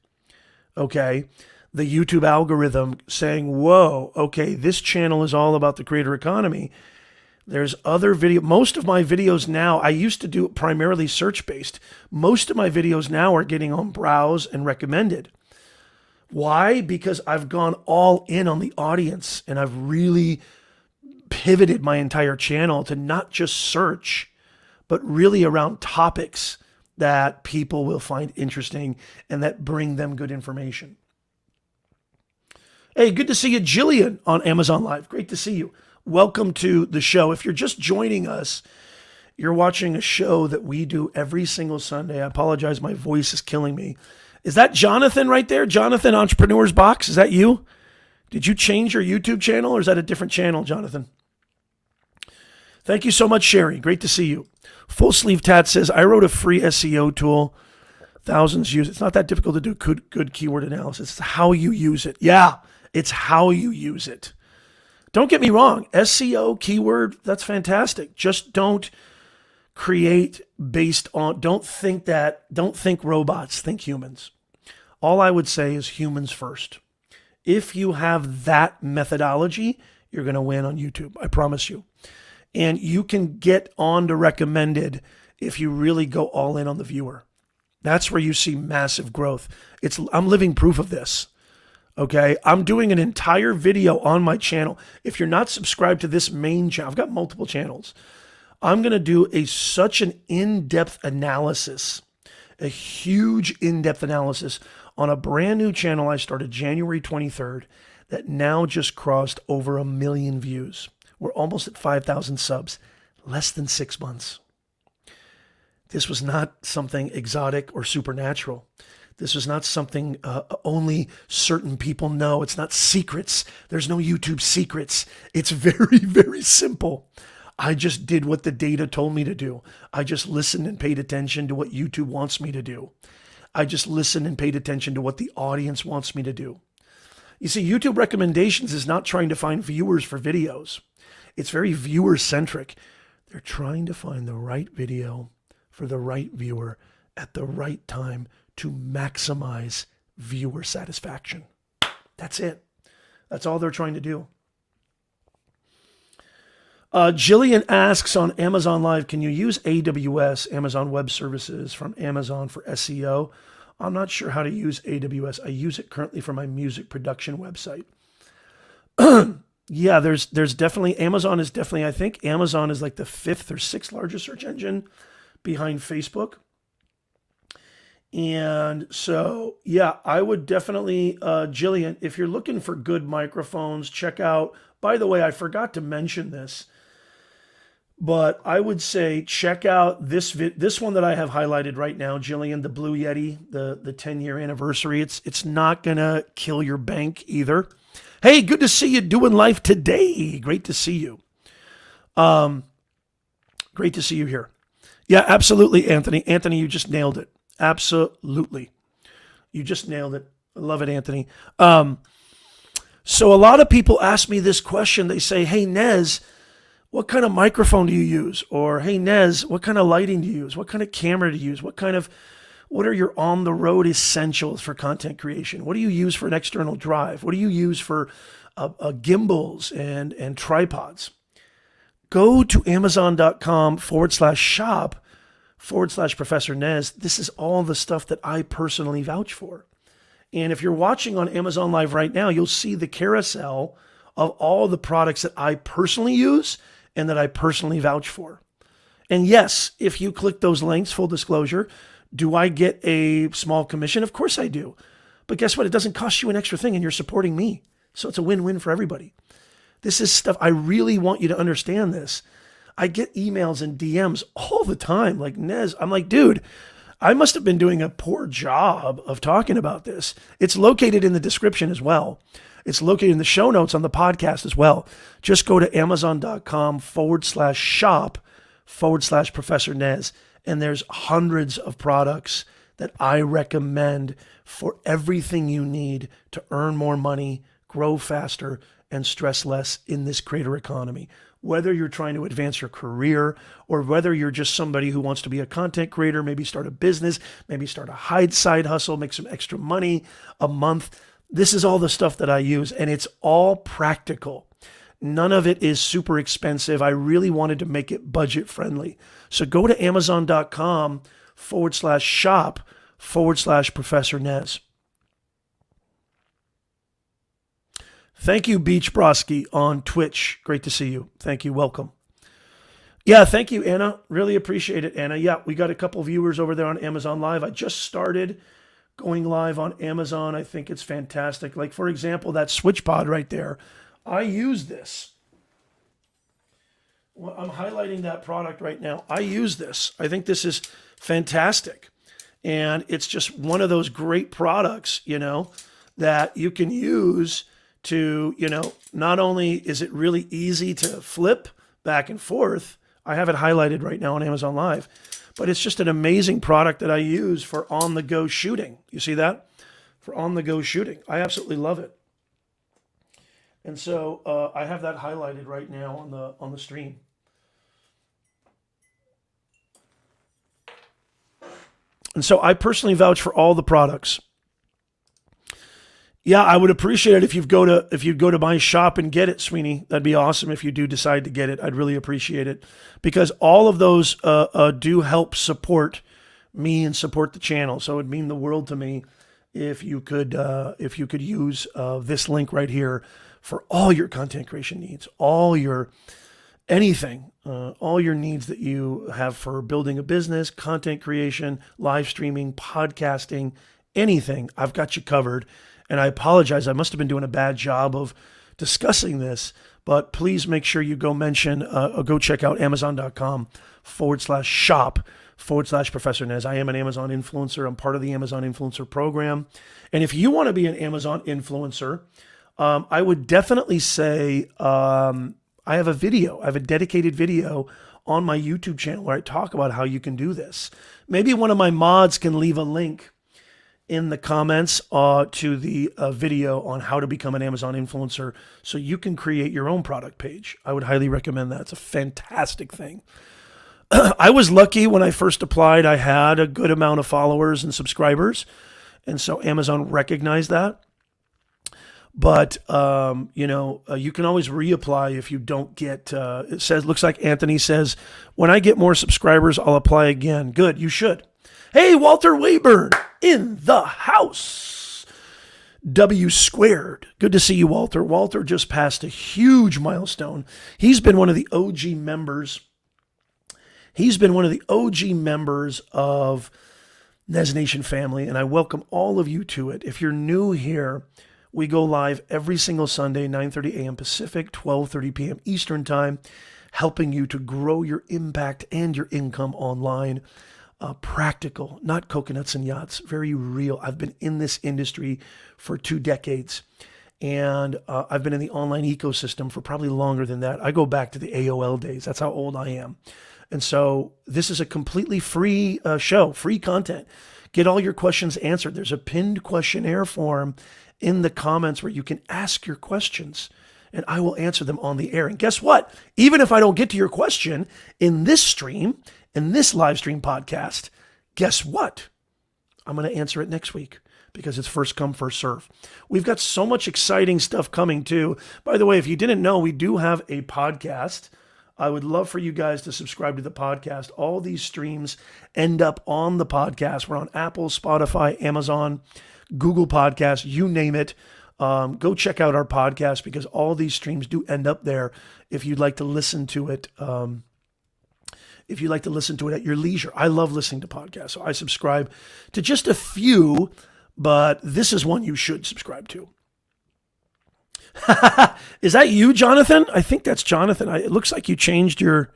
[SPEAKER 1] okay, the YouTube algorithm saying, whoa, okay, this channel is all about the creator economy. There's other video. Most of my videos now, I used to do it primarily search-based. Most of my videos now are getting on browse and recommended. Why? Because I've gone all in on the audience and I've really pivoted my entire channel to not just search, but really around topics that people will find interesting and that bring them good information. Hey, good to see you, Jillian, on Amazon Live. Great to see you. Welcome to the show. If you're just joining us, you're watching a show that we do every single Sunday. I apologize, my voice is killing me. Is that Jonathan right there? Jonathan, Entrepreneur's Box, is that you? Did you change your YouTube channel or is that a different channel, Jonathan? Thank you so much, Sherry. Great to see you. Full Sleeve Tat says, I wrote a free SEO tool. Thousands use it. It's not that difficult to do good keyword analysis. It's how you use it. Yeah, it's how you use it. Don't get me wrong. SEO, keyword, that's fantastic. Just don't create based on, don't think robots, think humans. All I would say is humans first. If you have that methodology, you're going to win on YouTube. I promise you. And you can get on to recommended if you really go all in on the viewer. That's where you see massive growth. I'm living proof of this. Okay. I'm doing an entire video on my channel. If you're not subscribed to this main channel, I've got multiple channels. I'm going to do such an in-depth analysis, a huge in-depth analysis on a brand new channel I started January 23rd that now just crossed over 1 million views. We're almost at 5,000 subs, less than 6 months. This was not something exotic or supernatural. This was not something only certain people know. It's not secrets. There's no YouTube secrets. It's very, very simple. I just did what the data told me to do. I just listened and paid attention to what YouTube wants me to do. I just listened and paid attention to what the audience wants me to do. You see, YouTube recommendations is not trying to find viewers for videos. It's very viewer-centric. They're trying to find the right video for the right viewer at the right time to maximize viewer satisfaction. That's it. That's all they're trying to do. Jillian asks on Amazon Live, can you use AWS, Amazon Web Services, from Amazon for SEO? I'm not sure how to use AWS. I use it currently for my music production website. Yeah, there's definitely, Amazon is definitely, I think Amazon is like the 5th or 6th largest search engine behind Facebook. And so, yeah, I would definitely, Jillian, if you're looking for good microphones, check out, by the way, I forgot to mention this, but I would say check out this one that I have highlighted right now, Jillian, the Blue Yeti, the 10-year anniversary. It's not going to kill your bank either. Hey, good to see you doing life today. Great to see you. Great to see you here. Yeah, absolutely, Anthony. Anthony, you just nailed it. Absolutely. You just nailed it. I love it, Anthony. So a lot of people ask me this question. They say, hey, Nez, what kind of microphone do you use? Or, hey, Nez, what kind of lighting do you use? What kind of camera do you use? What are your on-the-road essentials for content creation? What do you use for an external drive? What do you use for gimbals and tripods? Go to amazon.com/shop/Professor Nez. This is all the stuff that I personally vouch for. And if you're watching on Amazon Live right now, you'll see the carousel of all the products that I personally use and that I personally vouch for. And yes, if you click those links, full disclosure, do I get a small commission? Of course I do. But guess what? It doesn't cost you an extra thing and you're supporting me. So it's a win-win for everybody. This is stuff, I really want you to understand this. I get emails and DMs all the time, like, Nez, I'm like, dude, I must have been doing a poor job of talking about this. It's located in the description as well. It's located in the show notes on the podcast as well. Just go to amazon.com/shop/Professor Nez. And there's hundreds of products that I recommend for everything you need to earn more money, grow faster, and stress less in this creator economy. Whether you're trying to advance your career or whether you're just somebody who wants to be a content creator, maybe start a business, maybe start a side hustle, make some extra money a month. This is all the stuff that I use, and it's all practical. None of it is super expensive. I really wanted to make it budget friendly. So go to amazon.com/shop/Professor Nez. Thank you, Beach Broski on Twitch. Great to see you. Thank you. Welcome. Yeah, thank you, Anna. Really appreciate it, Anna. Yeah, we got a couple viewers over there on Amazon Live. I just started going live on Amazon. I think it's fantastic. Like, for example, that switch pod right there. I use this. Well, I'm highlighting that product right now. I use this. I think this is fantastic. And it's just one of those great products, that you can use to, not only is it really easy to flip back and forth. I have it highlighted right now on Amazon Live, but it's just an amazing product that I use for on-the-go shooting. You see that? For on-the-go shooting. I absolutely love it. And so I have that highlighted right now on the stream. And so I personally vouch for all the products. Yeah, I would appreciate it if you'd go to my shop and get it, Sweeney. That'd be awesome if you do decide to get it. I'd really appreciate it because all of those do help support me and support the channel. So it'd mean the world to me if you could use this link right here for all your content creation needs, all your anything, all your needs that you have for building a business, content creation, live streaming, podcasting, anything. I've got you covered. And I apologize. I must have been doing a bad job of discussing this, but please make sure you go check out amazon.com/shop/Professor Nez. I am an Amazon influencer. I'm part of the Amazon influencer program. And if you want to be an Amazon influencer, I would definitely say I have a video. I have a dedicated video on my YouTube channel where I talk about how you can do this. Maybe one of my mods can leave a link in the comments to the video on how to become an Amazon influencer so you can create your own product page. I would highly recommend that. It's a fantastic thing. I was lucky when I first applied. I had a good amount of followers and subscribers, and so Amazon recognized that. But, you can always reapply if you don't get, looks like Anthony says, when I get more subscribers, I'll apply again. Good, you should. Hey, Walter Wayburn in the house. W squared. Good to see you, Walter. Walter just passed a huge milestone. He's been one of the OG members. He's been one of the OG members of Nez Nation family, and I welcome all of you to it. If you're new here, we go live every single Sunday, 9:30 a.m. Pacific, 12:30 p.m. Eastern Time, helping you to grow your impact and your income online. Practical, not coconuts and yachts, very real. I've been in this industry for 2 decades, and I've been in the online ecosystem for probably longer than that. I go back to the AOL days. That's how old I am. And so this is a completely free show, free content. Get all your questions answered. There's a pinned questionnaire form in the comments where you can ask your questions, and I will answer them on the air. And guess what? Even if I don't get to your question in this stream, in this live stream podcast, guess what? I'm going to answer it next week because it's first come, first serve. We've got so much exciting stuff coming too. By the way, if you didn't know, we do have a podcast. I would love for you guys to subscribe to the podcast. All these streams end up on the podcast. We're on Apple, Spotify, Amazon, Google Podcasts, you name it. Go check out our podcast because all these streams do end up there if you'd like to listen to it. If you'd like to listen to it at your leisure. I love listening to podcasts, so I subscribe to just a few, but this is one you should subscribe to. Is that you, Jonathan? I think that's Jonathan. It looks like you changed your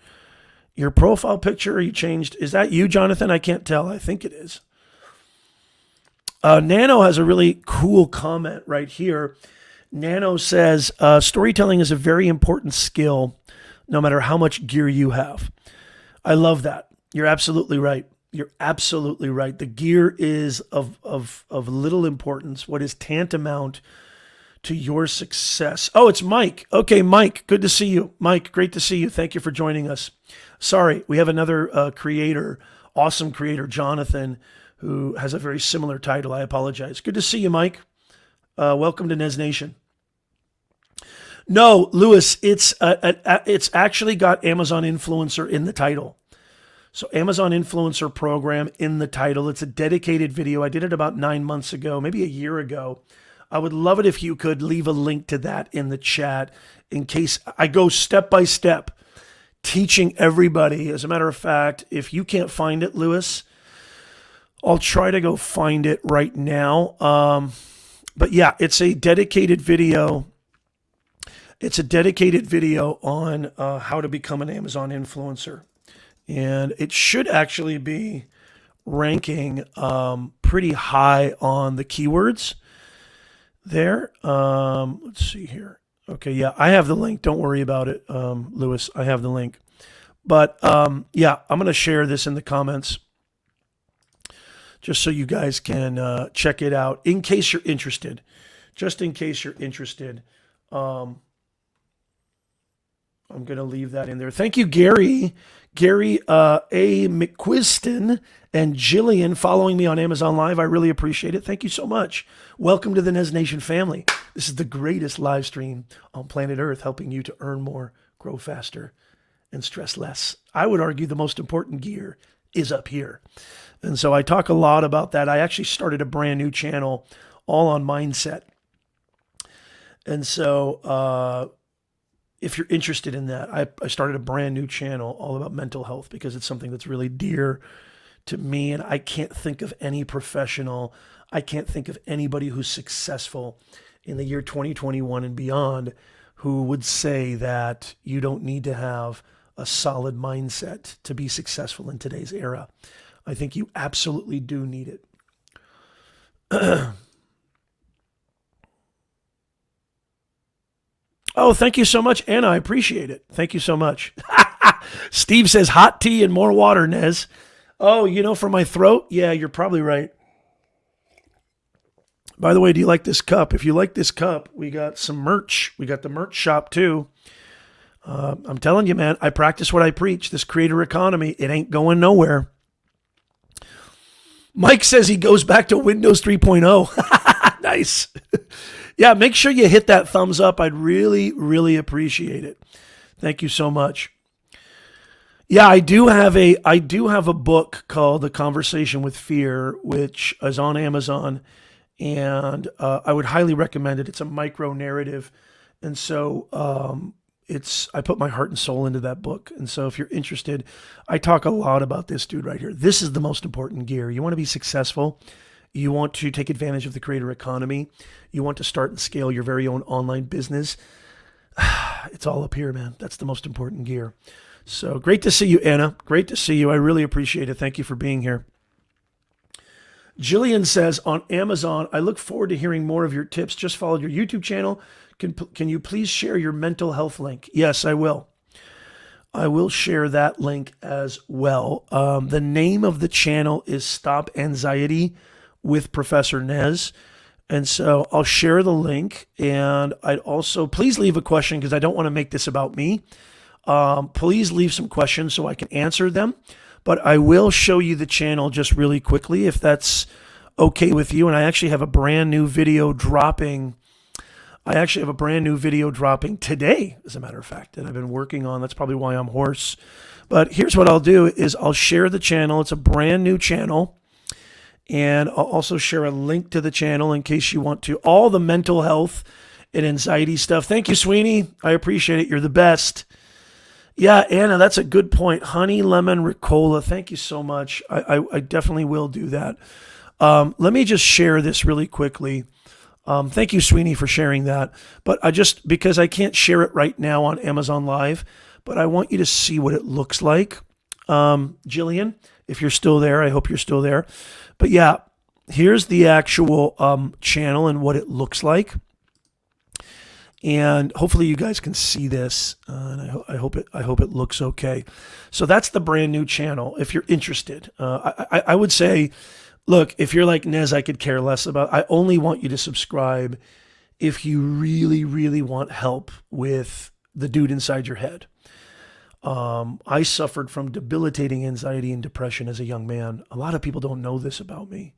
[SPEAKER 1] profile picture. Is that you, Jonathan? I can't tell. I think it is. Nano has a really cool comment right here. Nano says, storytelling is a very important skill, no matter how much gear you have. I love that. You're absolutely right. You're absolutely right. The gear is of little importance. What is tantamount to your success? Oh, it's Mike. Okay, Mike, good to see you. Mike, great to see you. Thank you for joining us. Sorry, we have another creator, awesome creator, Jonathan, who has a very similar title. I apologize. Good to see you, Mike. Welcome to Nez Nation. No, Lewis, it's actually got Amazon Influencer in the title. So Amazon Influencer Program in the title. It's a dedicated video. I did it about 9 months ago, maybe a year ago. I would love it if you could leave a link to that in the chat in case I go step by step teaching everybody. As a matter of fact, if you can't find it, Lewis, I'll try to go find it right now. But yeah, it's a dedicated video. It's a dedicated video on how to become an Amazon influencer. And it should actually be ranking pretty high on the keywords there. Let's see here. Okay, yeah, I have the link. Don't worry about it, Lewis. I have the link. But yeah, I'm going to share this in the comments just so you guys can check it out in case you're interested. Just in case you're interested. I'm going to leave that in there. Thank you, Gary. Gary A. McQuiston and Jillian following me on Amazon Live. I really appreciate it. Thank you so much. Welcome to the Nez Nation family. This is the greatest live stream on planet Earth, helping you to earn more, grow faster, and stress less. I would argue the most important gear is up here. And so I talk a lot about that. I actually started a brand new channel all on mindset. And so if you're interested in that, I started a brand new channel all about mental health because it's something that's really dear to me. And I can't think of any professional, I can't think of anybody who's successful in the year 2021 and beyond who would say that you don't need to have a solid mindset to be successful in today's era. I think you absolutely do need it. Oh, thank you so much, Anna. I appreciate it. Thank you so much. Steve says hot tea and more water, Nez. Oh, you know, for my throat? Yeah, you're probably right. By the way, do you like this cup? If you like this cup, we got some merch. We got the merch shop too. I'm telling you, man, I practice what I preach. This creator economy, it ain't going nowhere. Mike says he goes back to Windows 3.0. Nice. Yeah, make sure you hit that thumbs up. I'd really, really appreciate it. Thank you so much. Yeah, I do have a book called The Conversation with Fear, which is on Amazon, and I would highly recommend it. It's a micro narrative, and so I put my heart and soul into that book. And so if you're interested, I talk a lot about this dude right here. This is the most important gear. You want to be successful. You want to take advantage of the creator economy. You want to start and scale your very own online business. It's all up here, man. That's the most important gear. So great to see you, Anna. Great to see you. I really appreciate it. Thank you for being here. Jillian says, on Amazon, I look forward to hearing more of your tips. Just followed your YouTube channel. Can you please share your mental health link? Yes, I will. I will share that link as well. The name of the channel is Stop Anxiety with Professor Nez. And so I'll share the link, and I'd also, please leave a question because I don't want to make this about me. Please leave some questions so I can answer them, but I will show you the channel just really quickly if that's okay with you. And I actually have a brand new video dropping. Today, as a matter of fact, that I've been working on. That's probably why I'm hoarse. But here's what I'll do is I'll share the channel. It's a brand new channel. And I'll also share a link to the channel in case you want to. All the mental health and anxiety stuff. Thank you, Sweeney. I appreciate it. You're the best. Yeah, Anna, that's a good point. Honey, lemon, Ricola. Thank you so much. I definitely will do that. Let me just share this really quickly. Thank you, Sweeney, for sharing that. But because I can't share it right now on Amazon Live, but I want you to see what it looks like. Jillian, if you're still there, I hope you're still there. But yeah, here's the actual channel and what it looks like. And hopefully you guys can see this, and I hope it looks okay. So that's the brand new channel. If you're interested, I would say, look, if you're like Nez, I could care less about. I only want you to subscribe if you really, really want help with the dude inside your head. I suffered from debilitating anxiety and depression as a young man. A lot of people don't know this about me,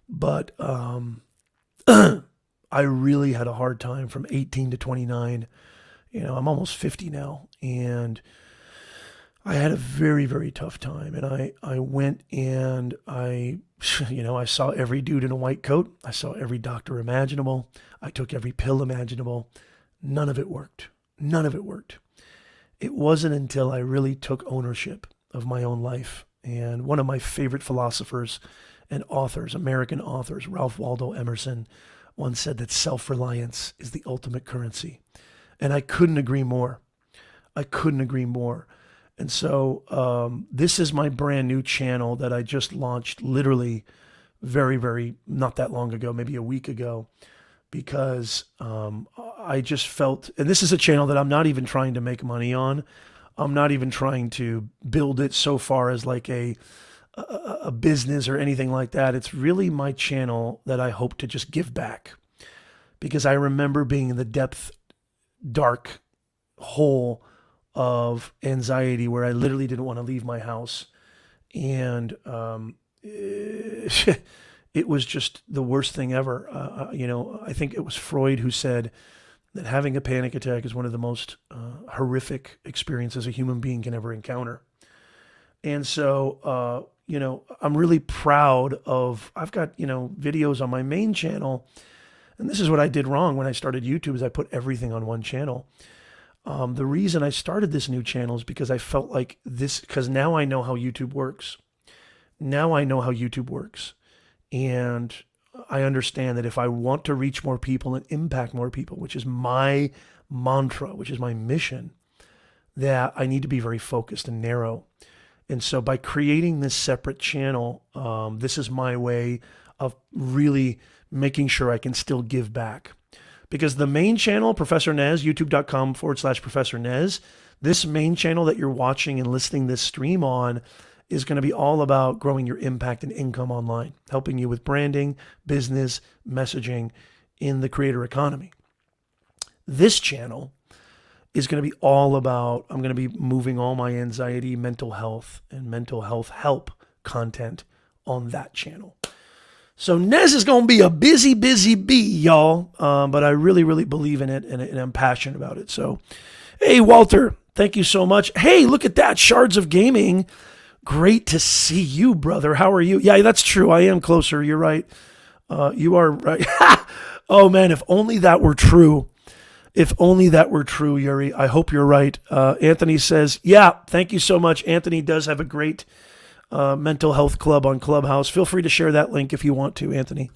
[SPEAKER 1] but I really had a hard time from 18 to 29. I'm almost 50 now, and I had a very, very tough time. And I went and I saw every dude in a white coat. I saw every doctor imaginable. I took every pill imaginable. None of it worked. None of it worked. It wasn't until I really took ownership of my own life. And one of my favorite philosophers and authors, American authors, Ralph Waldo Emerson, once said that self-reliance is the ultimate currency. And I couldn't agree more. I couldn't agree more. And so this is my brand new channel that I just launched literally very, very, not that long ago, maybe a week ago, because I just felt, and this is a channel that I'm not even trying to make money on. I'm not even trying to build it so far as like a business or anything like that. It's really my channel that I hope to just give back, because I remember being in the depth, dark hole of anxiety where I literally didn't want to leave my house. And it was just the worst thing ever. I think it was Freud who said that having a panic attack is one of the most horrific experiences a human being can ever encounter. And so, I'm really proud of, I've got, videos on my main channel. And this is what I did wrong when I started YouTube, is I put everything on one channel. The reason I started this new channel is because I felt like because now I know how YouTube works. Now I know how YouTube works. And I understand that if I want to reach more people and impact more people, which is my mantra, which is my mission, that I need to be very focused and narrow. And so by creating this separate channel, this is my way of really making sure I can still give back. Because the main channel, Professor Nez, youtube.com/Professor Nez, this main channel that you're watching and listening this stream on is going to be all about growing your impact and income online, helping you with branding, business, messaging in the creator economy. This channel is going to be all about, I'm going to be moving all my anxiety, mental health, and mental health help content on that channel. So Nez is going to be a busy, busy bee, y'all. But I really, really believe in it, and I'm passionate about it. So, hey, Walter, thank you so much. Hey, look at that. Shards of Gaming. Great to see you, brother. How are you? Yeah, that's true. I am closer. You're right. You are right. Oh, man, if only that were true. If only that were true, Yuri. I hope you're right. Anthony says, yeah, thank you so much. Anthony does have a great mental health club on Clubhouse. Feel free to share that link if you want to, Anthony.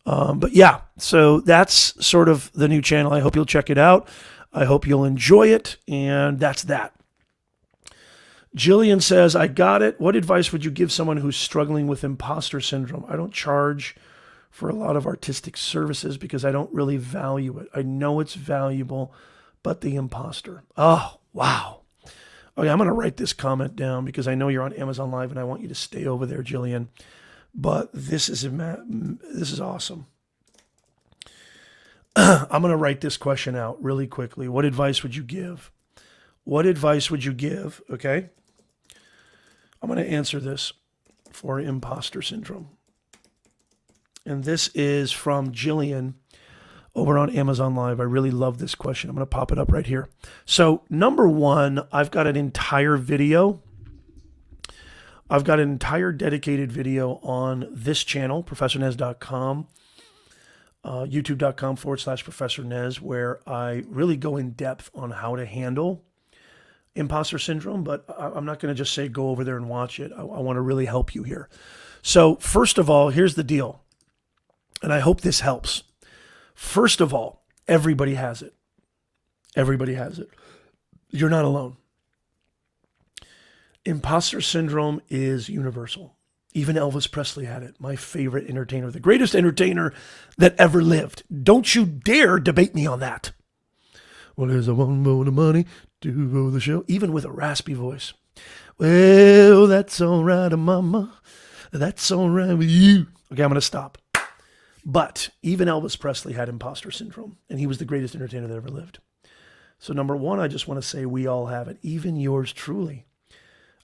[SPEAKER 1] But yeah, so that's sort of the new channel. I hope you'll check it out. I hope you'll enjoy it. And that's that. Jillian says, I got it. What advice would you give someone who's struggling with imposter syndrome? I don't charge for a lot of artistic services because I don't really value it. I know it's valuable, but the imposter. Oh, wow. Okay, I'm going to write this comment down because I know you're on Amazon Live and I want you to stay over there, Jillian. But this is awesome. I'm going to write this question out really quickly. What advice would you give? What advice would you give? Okay. I'm going to answer this for imposter syndrome. And this is from Jillian over on Amazon Live. I really love this question. I'm going to pop it up right here. So number one, I've got an entire video. I've got an entire dedicated video on this channel, professornez.com, youtube.com/Professor Nez, where I really go in depth on how to handle imposter syndrome, but I'm not going to just say go over there and watch it. I want to really help you here. So first of all, here's the deal, and I hope this helps. First of all, everybody has it. Everybody has it. You're not alone. Imposter syndrome is universal. Even Elvis Presley had it. My favorite entertainer, the greatest entertainer that ever lived. Don't you dare debate me on that. Well, there's a one more the money to go the show. Even with a raspy voice. Well, that's all right, mama. That's all right with you. Okay, I'm going to stop. But even Elvis Presley had imposter syndrome, and he was the greatest entertainer that ever lived. So number one, I just want to say we all have it, even yours truly.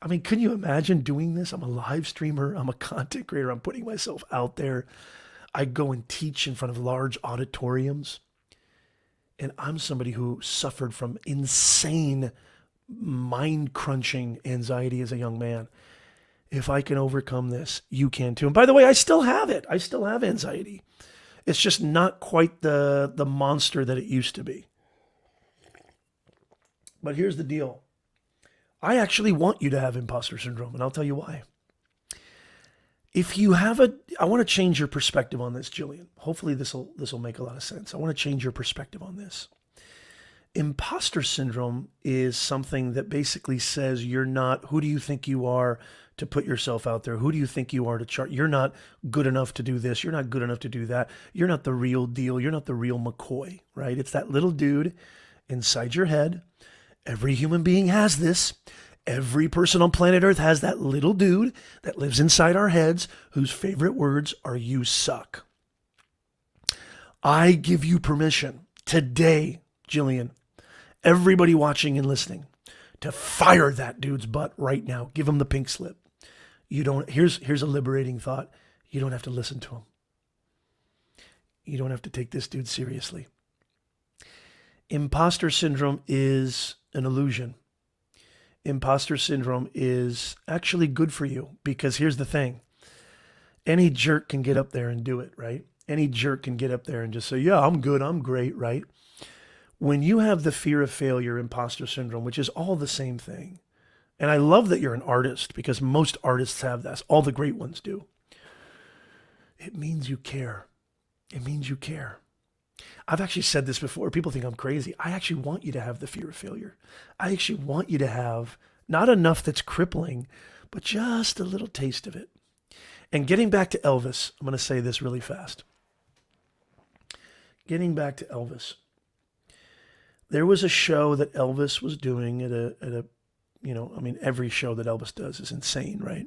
[SPEAKER 1] I mean, can you imagine doing this? I'm a live streamer. I'm a content creator. I'm putting myself out there. I go and teach in front of large auditoriums. And I'm somebody who suffered from insane mind-crunching anxiety as a young man. If I can overcome this, you can too. And by the way, I still have it. I still have anxiety. It's just not quite the monster that it used to be. But here's the deal. I actually want you to have imposter syndrome, and I'll tell you why. If you have I want to change your perspective on this, Jillian. Hopefully this will make a lot of sense. I want to change your perspective on this. Imposter syndrome is something that basically says you're not, who do you think you are to put yourself out there? Who do you think you are to chart? You're not good enough to do this. You're not good enough to do that. You're not the real deal. You're not the real McCoy, right? It's that little dude inside your head. Every human being has this. Every person on planet Earth has that little dude that lives inside our heads whose favorite words are "you suck." I give you permission today, Jillian, everybody watching and listening, to fire that dude's butt right now. Give him the pink slip. Here's a liberating thought. You don't have to listen to him. You don't have to take this dude seriously. Imposter syndrome is an illusion. Imposter syndrome is actually good for you because here's the thing. Any jerk can get up there and do it, right? Any jerk can get up there and just say, yeah, I'm good, I'm great, right? When you have the fear of failure, imposter syndrome, which is all the same thing, and I love that you're an artist because most artists have this. All the great ones do. It means you care. It means you care. I've actually said this before. People think I'm crazy. I actually want you to have the fear of failure. I actually want you to have not enough that's crippling, but just a little taste of it. And getting back to Elvis, I'm going to say this really fast. Getting back to Elvis. There was a show that Elvis was doing at a every show that Elvis does is insane, right?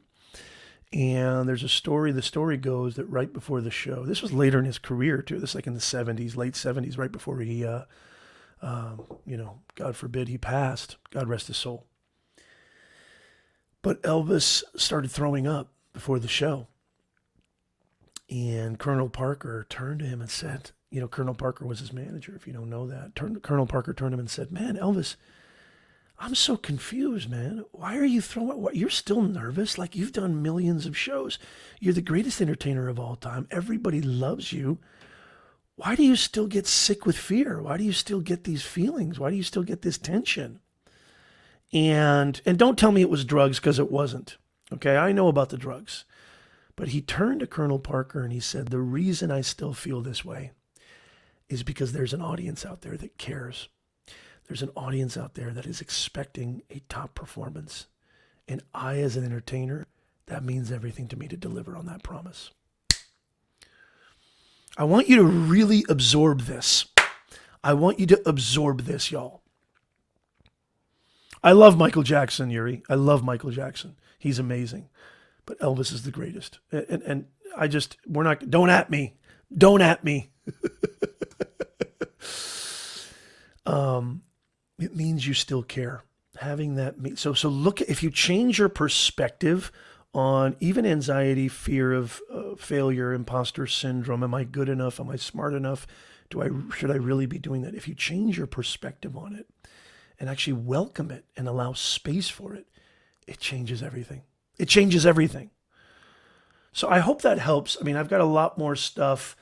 [SPEAKER 1] And there's a story, the story goes that right before the show, this was later in his career too, this is like in the 70s, late 70s, right before he, God forbid he passed, God rest his soul. But Elvis started throwing up before the show. And Colonel Parker turned to him and said, Colonel Parker was his manager, if you don't know that. Colonel Parker turned to him and said, man, Elvis, I'm so confused, man. Why are you throwing? What? You're still nervous? Like you've done millions of shows. You're the greatest entertainer of all time. Everybody loves you. Why do you still get sick with fear? Why do you still get these feelings? Why do you still get this tension? And don't tell me it was drugs because it wasn't. Okay, I know about the drugs. But he turned to Colonel Parker and he said, the reason I still feel this way is because there's an audience out there that cares. There's an audience out there that is expecting a top performance. And I, as an entertainer, that means everything to me to deliver on that promise. I want you to really absorb this. I want you to absorb this, y'all. I love Michael Jackson, Yuri. I love Michael Jackson. He's amazing. But Elvis is the greatest. And don't at me. Don't at me. It means you still care. Having that, so look, if you change your perspective on even anxiety, fear of failure, imposter syndrome, am I good enough? Am I smart enough? Should I really be doing that? If you change your perspective on it and actually welcome it and allow space for it, it changes everything. It changes everything. So I hope that helps. I mean, I've got a lot more stuff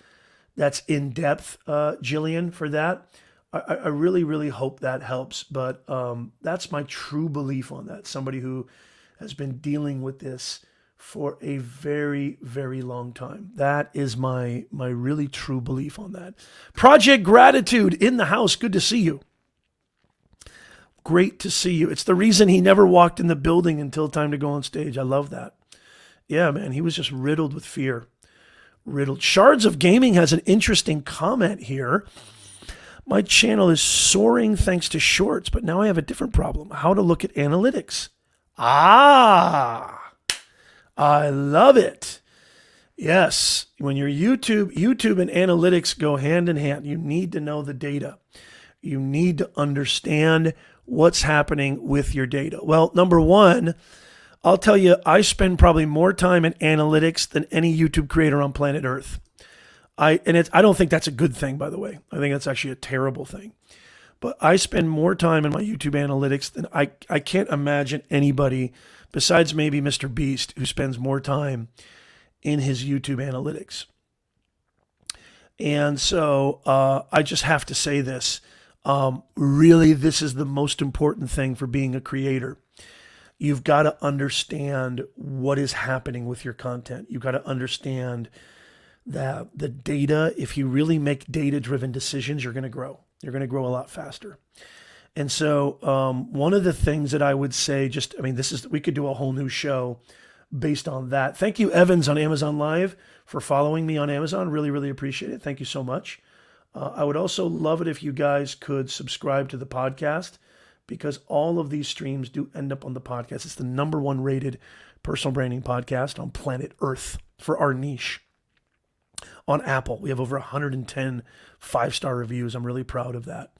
[SPEAKER 1] that's in depth, Jillian, for that. I really, really hope that helps. But that's my true belief on that. Somebody who has been dealing with this for a very, very long time. That is my really true belief on that. Project Gratitude in the house. Good to see you. Great to see you. It's the reason he never walked in the building until time to go on stage. I love that. Yeah, man, he was just riddled with fear. Riddled. Shards of Gaming has an interesting comment here. My channel is soaring thanks to shorts, but now I have a different problem. How to look at analytics. Ah, I love it. Yes, when you're YouTube and analytics go hand in hand. You need to know the data. You need to understand what's happening with your data. Well, number one, I'll tell you, I spend probably more time in analytics than any YouTube creator on planet Earth. I don't think that's a good thing, by the way. I think that's actually a terrible thing. But I spend more time in my YouTube analytics than I can't imagine anybody besides maybe Mr. Beast who spends more time in his YouTube analytics. And so I just have to say this. Really, this is the most important thing for being a creator. You've got to understand what is happening with your content. You've got to understand that the data, if you really make data-driven decisions, you're going to grow. You're going to grow a lot faster. And so one of the things that I would say, we could do a whole new show based on that. Thank you, Evans on Amazon Live, for following me on Amazon. Really, really appreciate it. Thank you so much. I would also love it if you guys could subscribe to the podcast, because all of these streams do end up on the podcast. It's the #1 rated personal branding podcast on planet Earth for our niche. On Apple, we have over 110 5-star reviews. I'm really proud of that.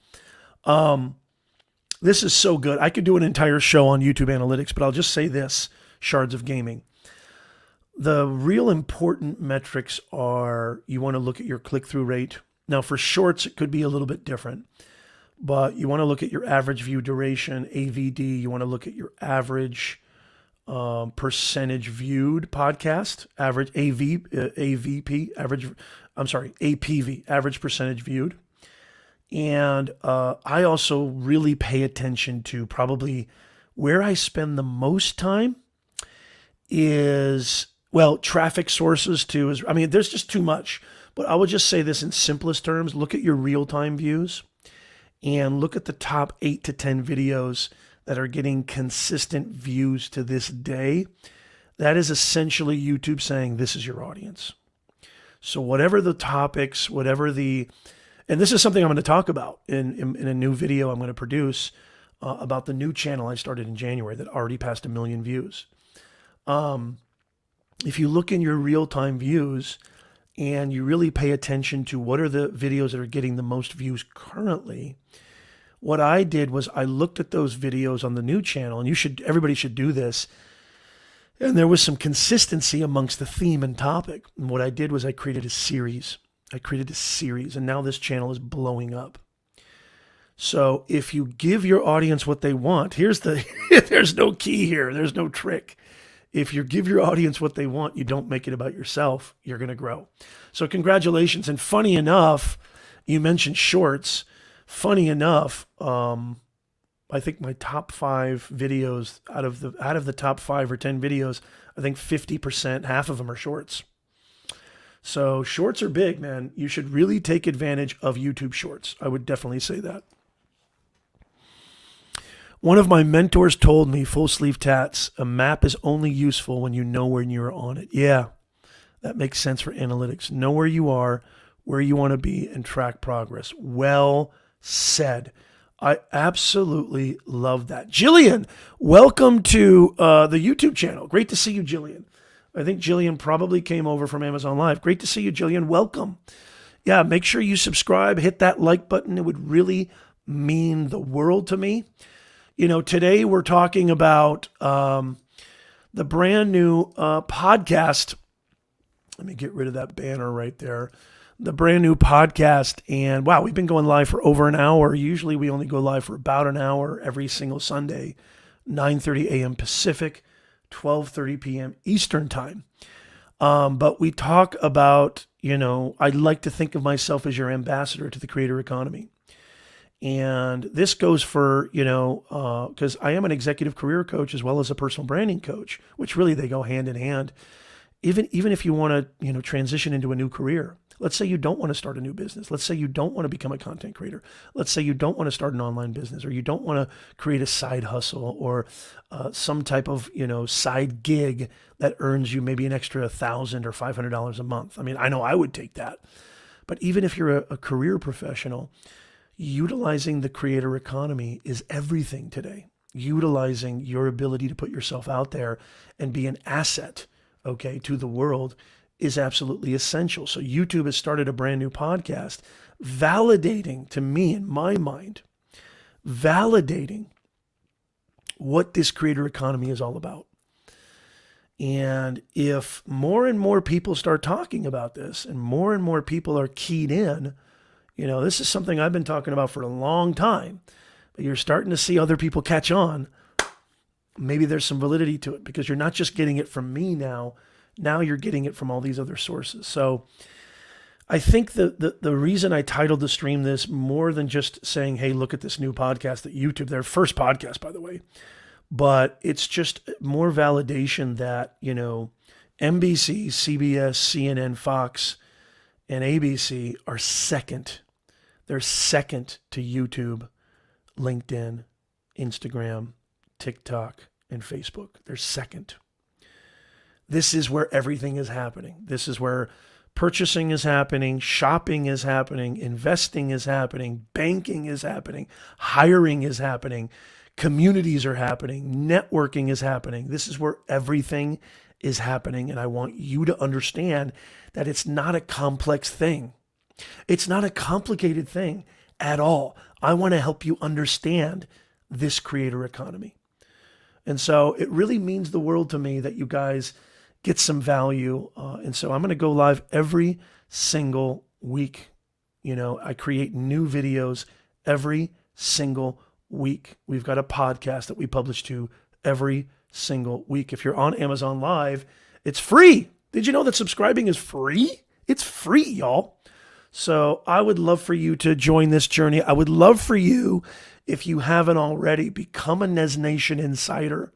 [SPEAKER 1] This is so good. I could do an entire show on YouTube analytics, but I'll just say this, Shards of Gaming. The real important metrics are, you want to look at your click-through rate. Now, for shorts, it could be a little bit different. But you want to look at your average view duration, AVD. You want to look at your average percentage viewed podcast, average APV, average percentage viewed. And I also really pay attention to probably where I spend the most time is, traffic sources too. There's just too much. But I would just say this in simplest terms. Look at your real-time views. And look at the top 8 to 10 videos that are getting consistent views to this day. That is essentially YouTube saying, this is your audience. So whatever the topics, and this is something I'm going to talk about in a new video I'm going to produce about the new channel I started in January that already passed 1 million views. If you look in your real-time views and you really pay attention to what are the videos that are getting the most views currently, what I did was I looked at those videos on the new channel, and everybody should do this. And there was some consistency amongst the theme and topic. And what I did was I created a series. And now this channel is blowing up. So if you give your audience what they want, there's no key here. There's no trick. If you give your audience what they want, you don't make it about yourself, you're going to grow. So congratulations. And funny enough, you mentioned shorts. Funny enough, I think my top 5 videos out of the top 5 or 10 videos, I think 50%, half of them are shorts. So shorts are big, man. You should really take advantage of YouTube shorts. I would definitely say that. One of my mentors told me, full sleeve tats, a map is only useful when you know when you're on it. Yeah, that makes sense for analytics. Know where you are, where you want to be, and track progress. Well said. I absolutely love that. Jillian, welcome to the YouTube channel. Great to see you, Jillian. I think Jillian probably came over from Amazon Live. Great to see you, Jillian. Welcome. Yeah, make sure you subscribe, hit that like button. It would really mean the world to me. You know, today we're talking about the brand new podcast. Let me get rid of that banner right there. The brand new podcast. And wow, we've been going live for over an hour. Usually we only go live for about an hour every single Sunday, 9:30 a.m. Pacific, 12:30 p.m. Eastern time. But we talk about, I like to think of myself as your ambassador to the creator economy. And this goes for, because I am an executive career coach as well as a personal branding coach, which really they go hand in hand. Even if you want to, transition into a new career. Let's say you don't want to start a new business. Let's say you don't want to become a content creator. Let's say you don't want to start an online business, or you don't want to create a side hustle or some type of, side gig that earns you maybe an extra $1,000 or $500 a month. I mean, I know I would take that. But even if you're a career professional, Utilizing the creator economy is everything today. Utilizing your ability to put yourself out there and be an asset, okay, to the world is absolutely essential. So YouTube has started a brand new podcast validating to me, in my mind, validating what this creator economy is all about. And if more and more people start talking about this and more people are keyed in, this is something I've been talking about for a long time, but you're starting to see other people catch on. Maybe there's some validity to it because you're not just getting it from me now. Now you're getting it from all these other sources. So I think the reason I titled the stream this, more than just saying, hey, look at this new podcast at YouTube, their first podcast, by the way, but it's just more validation that, NBC, CBS, CNN, Fox, and ABC are second. They're second to YouTube, LinkedIn, Instagram, TikTok, and Facebook. They're second. This is where everything is happening. This is where purchasing is happening, shopping is happening, investing is happening, banking is happening, hiring is happening, communities are happening, networking is happening. This is where everything is happening. And I want you to understand that it's not a complex thing. It's not a complicated thing at all. I want to help you understand this creator economy. And so it really means the world to me that you guys get some value. And so I'm going to go live every single week. I create new videos every single week. We've got a podcast that we publish to every single week. If you're on Amazon Live, it's free. Did you know that subscribing is free? It's free, y'all. So I would love for you to join this journey. I would love for you, if you haven't already, become a Nez Nation insider,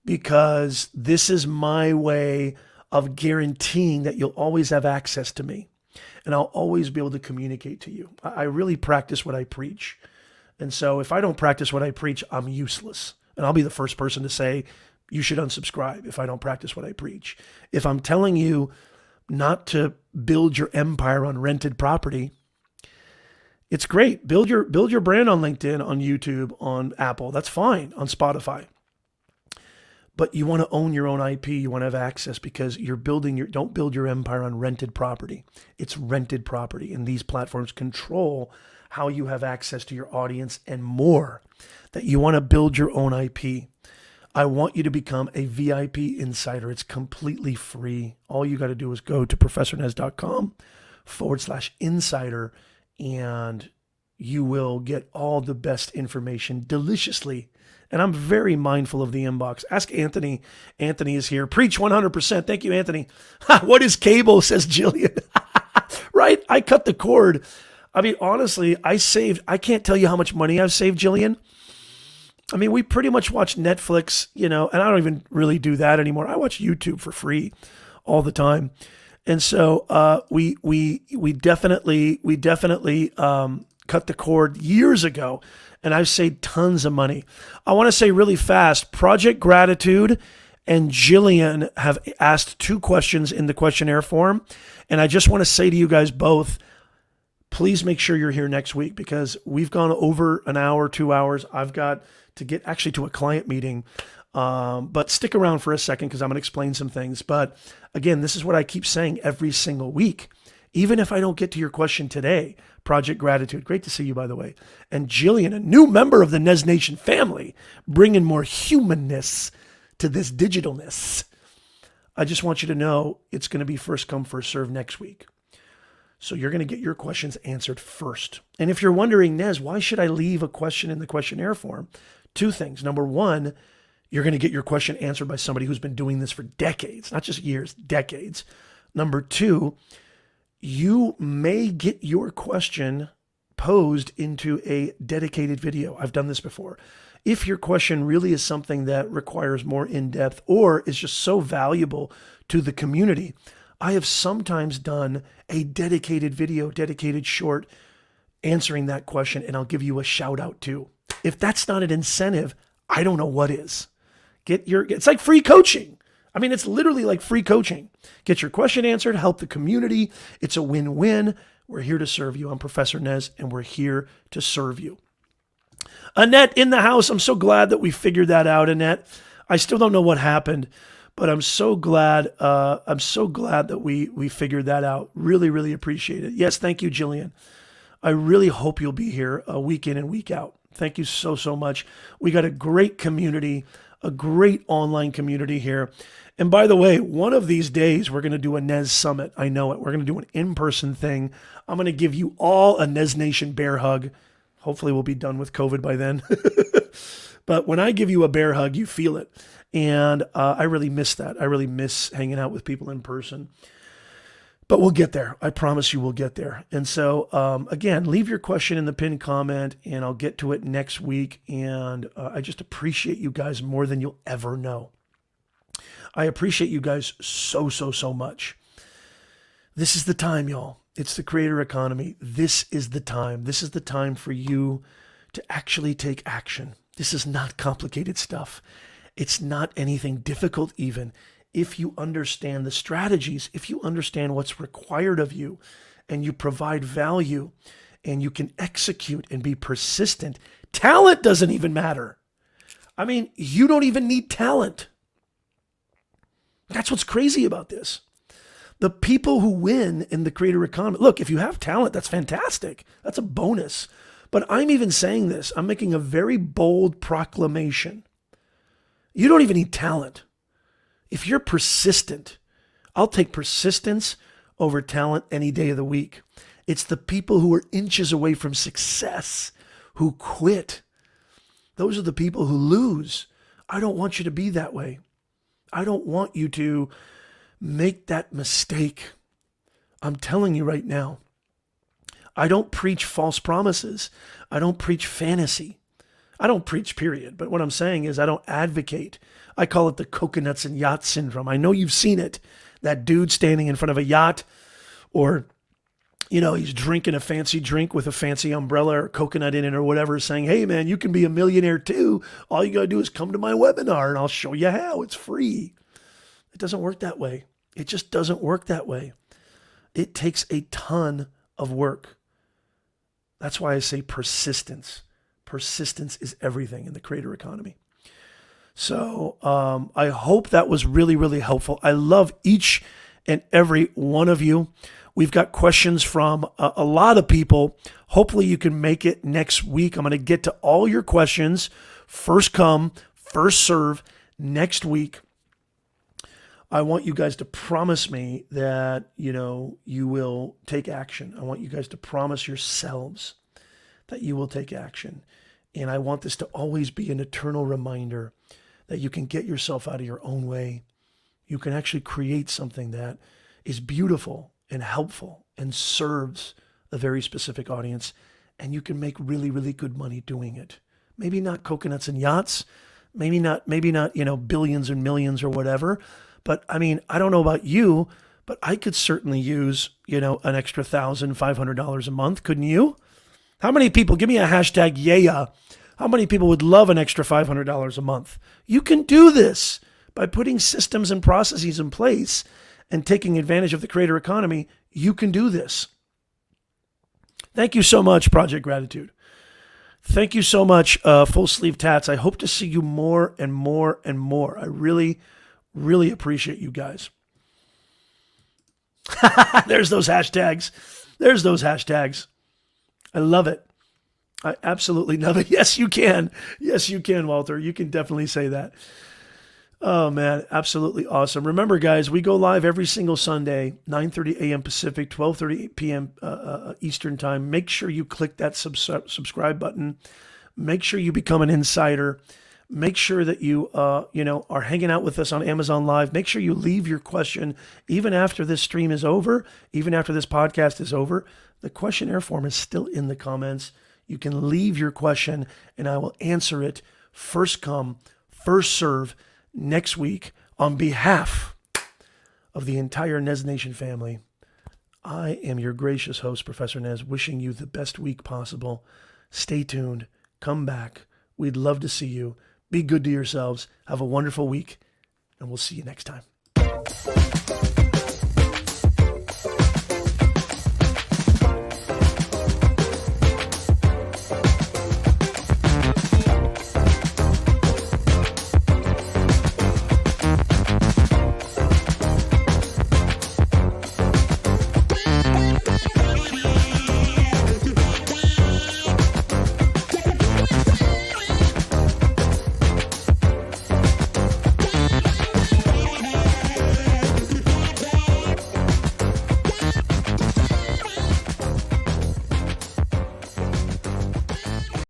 [SPEAKER 1] because this is my way of guaranteeing that you'll always have access to me and I'll always be able to communicate to you. I really practice what I preach. And so if I don't practice what I preach, I'm useless. And I'll be the first person to say, you should unsubscribe if I don't practice what I preach. If I'm telling you not to build your empire on rented property, it's great. Build your brand on LinkedIn, on YouTube, on Apple. That's fine. On Spotify. But you want to own your own IP. You want to have access because don't build your empire on rented property. It's rented property. And these platforms control how you have access to your audience and more. That you want to build your own IP. I want you to become a VIP insider. It's completely free. All you got to do is go to professornez.com/insider and you will get all the best information deliciously. And I'm very mindful of the inbox. Ask Anthony. Anthony is here. Preach 100%. Thank you, Anthony. What is cable, says Jillian. Right? I cut the cord. I mean, honestly, I can't tell you how much money I've saved, Jillian. I mean, we pretty much watch Netflix, and I don't even really do that anymore. I watch YouTube for free all the time. And so we definitely cut the cord years ago, and I've saved tons of money. I want to say really fast, Project Gratitude and Jillian have asked 2 questions in the questionnaire form. And I just want to say to you guys both, please make sure you're here next week because we've gone over an hour, 2 hours. I've got to get actually to a client meeting. But stick around for a second because I'm going to explain some things. But again, this is what I keep saying every single week. Even if I don't get to your question today, Project Gratitude, great to see you, by the way. And Jillian, a new member of the Nez Nation family, bringing more humanness to this digitalness. I just want you to know it's going to be first come, first serve next week. So you're going to get your questions answered first. And if you're wondering, Nez, why should I leave a question in the questionnaire form? 2 things. Number 1, you're going to get your question answered by somebody who's been doing this for decades, not just years, decades. Number 2, you may get your question posed into a dedicated video. I've done this before. If your question really is something that requires more in-depth or is just so valuable to the community, I have sometimes done a dedicated video, dedicated short answering that question, and I'll give you a shout out too. If that's not an incentive, I don't know what is. It's like free coaching. I mean, it's literally like free coaching. Get your question answered, help the community. It's a win-win. We're here to serve you. I'm Professor Nez, and we're here to serve you. Annette in the house. I'm so glad that we figured that out, Annette. I still don't know what happened, but I'm so glad. I'm so glad that we figured that out. Really, really appreciate it. Yes, thank you, Jillian. I really hope you'll be here week in and week out. Thank you so, so much. We got a great community, a great online community here. And by the way, one of these days, we're going to do a Nez Summit. I know it. We're going to do an in-person thing. I'm going to give you all a Nez Nation bear hug. Hopefully we'll be done with COVID by then. But when I give you a bear hug, you feel it. And I really miss that. I really miss hanging out with people in person. But we'll get there. I promise you we'll get there. And so, again, leave your question in the pinned comment, and I'll get to it next week. And I just appreciate you guys more than you'll ever know. I appreciate you guys so, so, so much. This is the time, y'all. It's the creator economy. This is the time. This is the time for you to actually take action. This is not complicated stuff. It's not anything difficult even. If you understand the strategies, if you understand what's required of you, and you provide value, and you can execute and be persistent, talent doesn't even matter. I mean, you don't even need talent. That's what's crazy about this. The people who win in the creator economy, look, if you have talent, that's fantastic. That's a bonus. But I'm even saying this. I'm making a very bold proclamation. You don't even need talent. If you're persistent, I'll take persistence over talent any day of the week. It's the people who are inches away from success who quit. Those are the people who lose. I don't want you to be that way. I don't want you to make that mistake. I'm telling you right now. I don't preach false promises. I don't preach fantasy. I don't preach, period. But what I'm saying is I don't advocate. I call it the coconuts and yacht syndrome. I know you've seen it. That dude standing in front of a yacht, or, you know, he's drinking a fancy drink with a fancy umbrella or coconut in it or whatever, saying, hey, man, you can be a millionaire too. All you got to do is come to my webinar and I'll show you how. It's free. It doesn't work that way. It just doesn't work that way. It takes a ton of work. That's why I say persistence. Persistence is everything in the creator economy. So I hope that was really, really helpful. I love each and every one of you. We've got questions from a lot of people. Hopefully you can make it next week. I'm going to get to all your questions. First come, first serve next week. I want you guys to promise me that, you will take action. I want you guys to promise yourselves that you will take action. And I want this to always be an eternal reminder that you can get yourself out of your own way. You can actually create something that is beautiful and helpful and serves a very specific audience. And you can make really, really good money doing it. Maybe not coconuts and yachts. Maybe not, billions and millions or whatever. But I mean, I don't know about you, but I could certainly use, an extra $1,500 a month. Couldn't you? How many people, give me a hashtag yeah. How many people would love an extra $500 a month? You can do this by putting systems and processes in place and taking advantage of the creator economy. You can do this. Thank you so much, Project Gratitude. Thank you so much, Full Sleeve Tats. I hope to see you more and more and more. I really, really appreciate you guys. There's those hashtags. There's those hashtags. I love it. I absolutely love it. Yes, you can. Yes, you can, Walter. You can definitely say that. Oh, man. Absolutely awesome. Remember, guys, we go live every single Sunday, 9:30 a.m. Pacific, 12:30 p.m. Eastern time. Make sure you click that subscribe button. Make sure you become an insider. Make sure that you, are hanging out with us on Amazon Live. Make sure you leave your question even after this stream is over, even after this podcast is over. The questionnaire form is still in the comments. You can leave your question and I will answer it first come, first serve next week on behalf of the entire Nez Nation family. I am your gracious host, Professor Nez, wishing you the best week possible. Stay tuned. Come back. We'd love to see you. Be good to yourselves. Have a wonderful week, and we'll see you next time.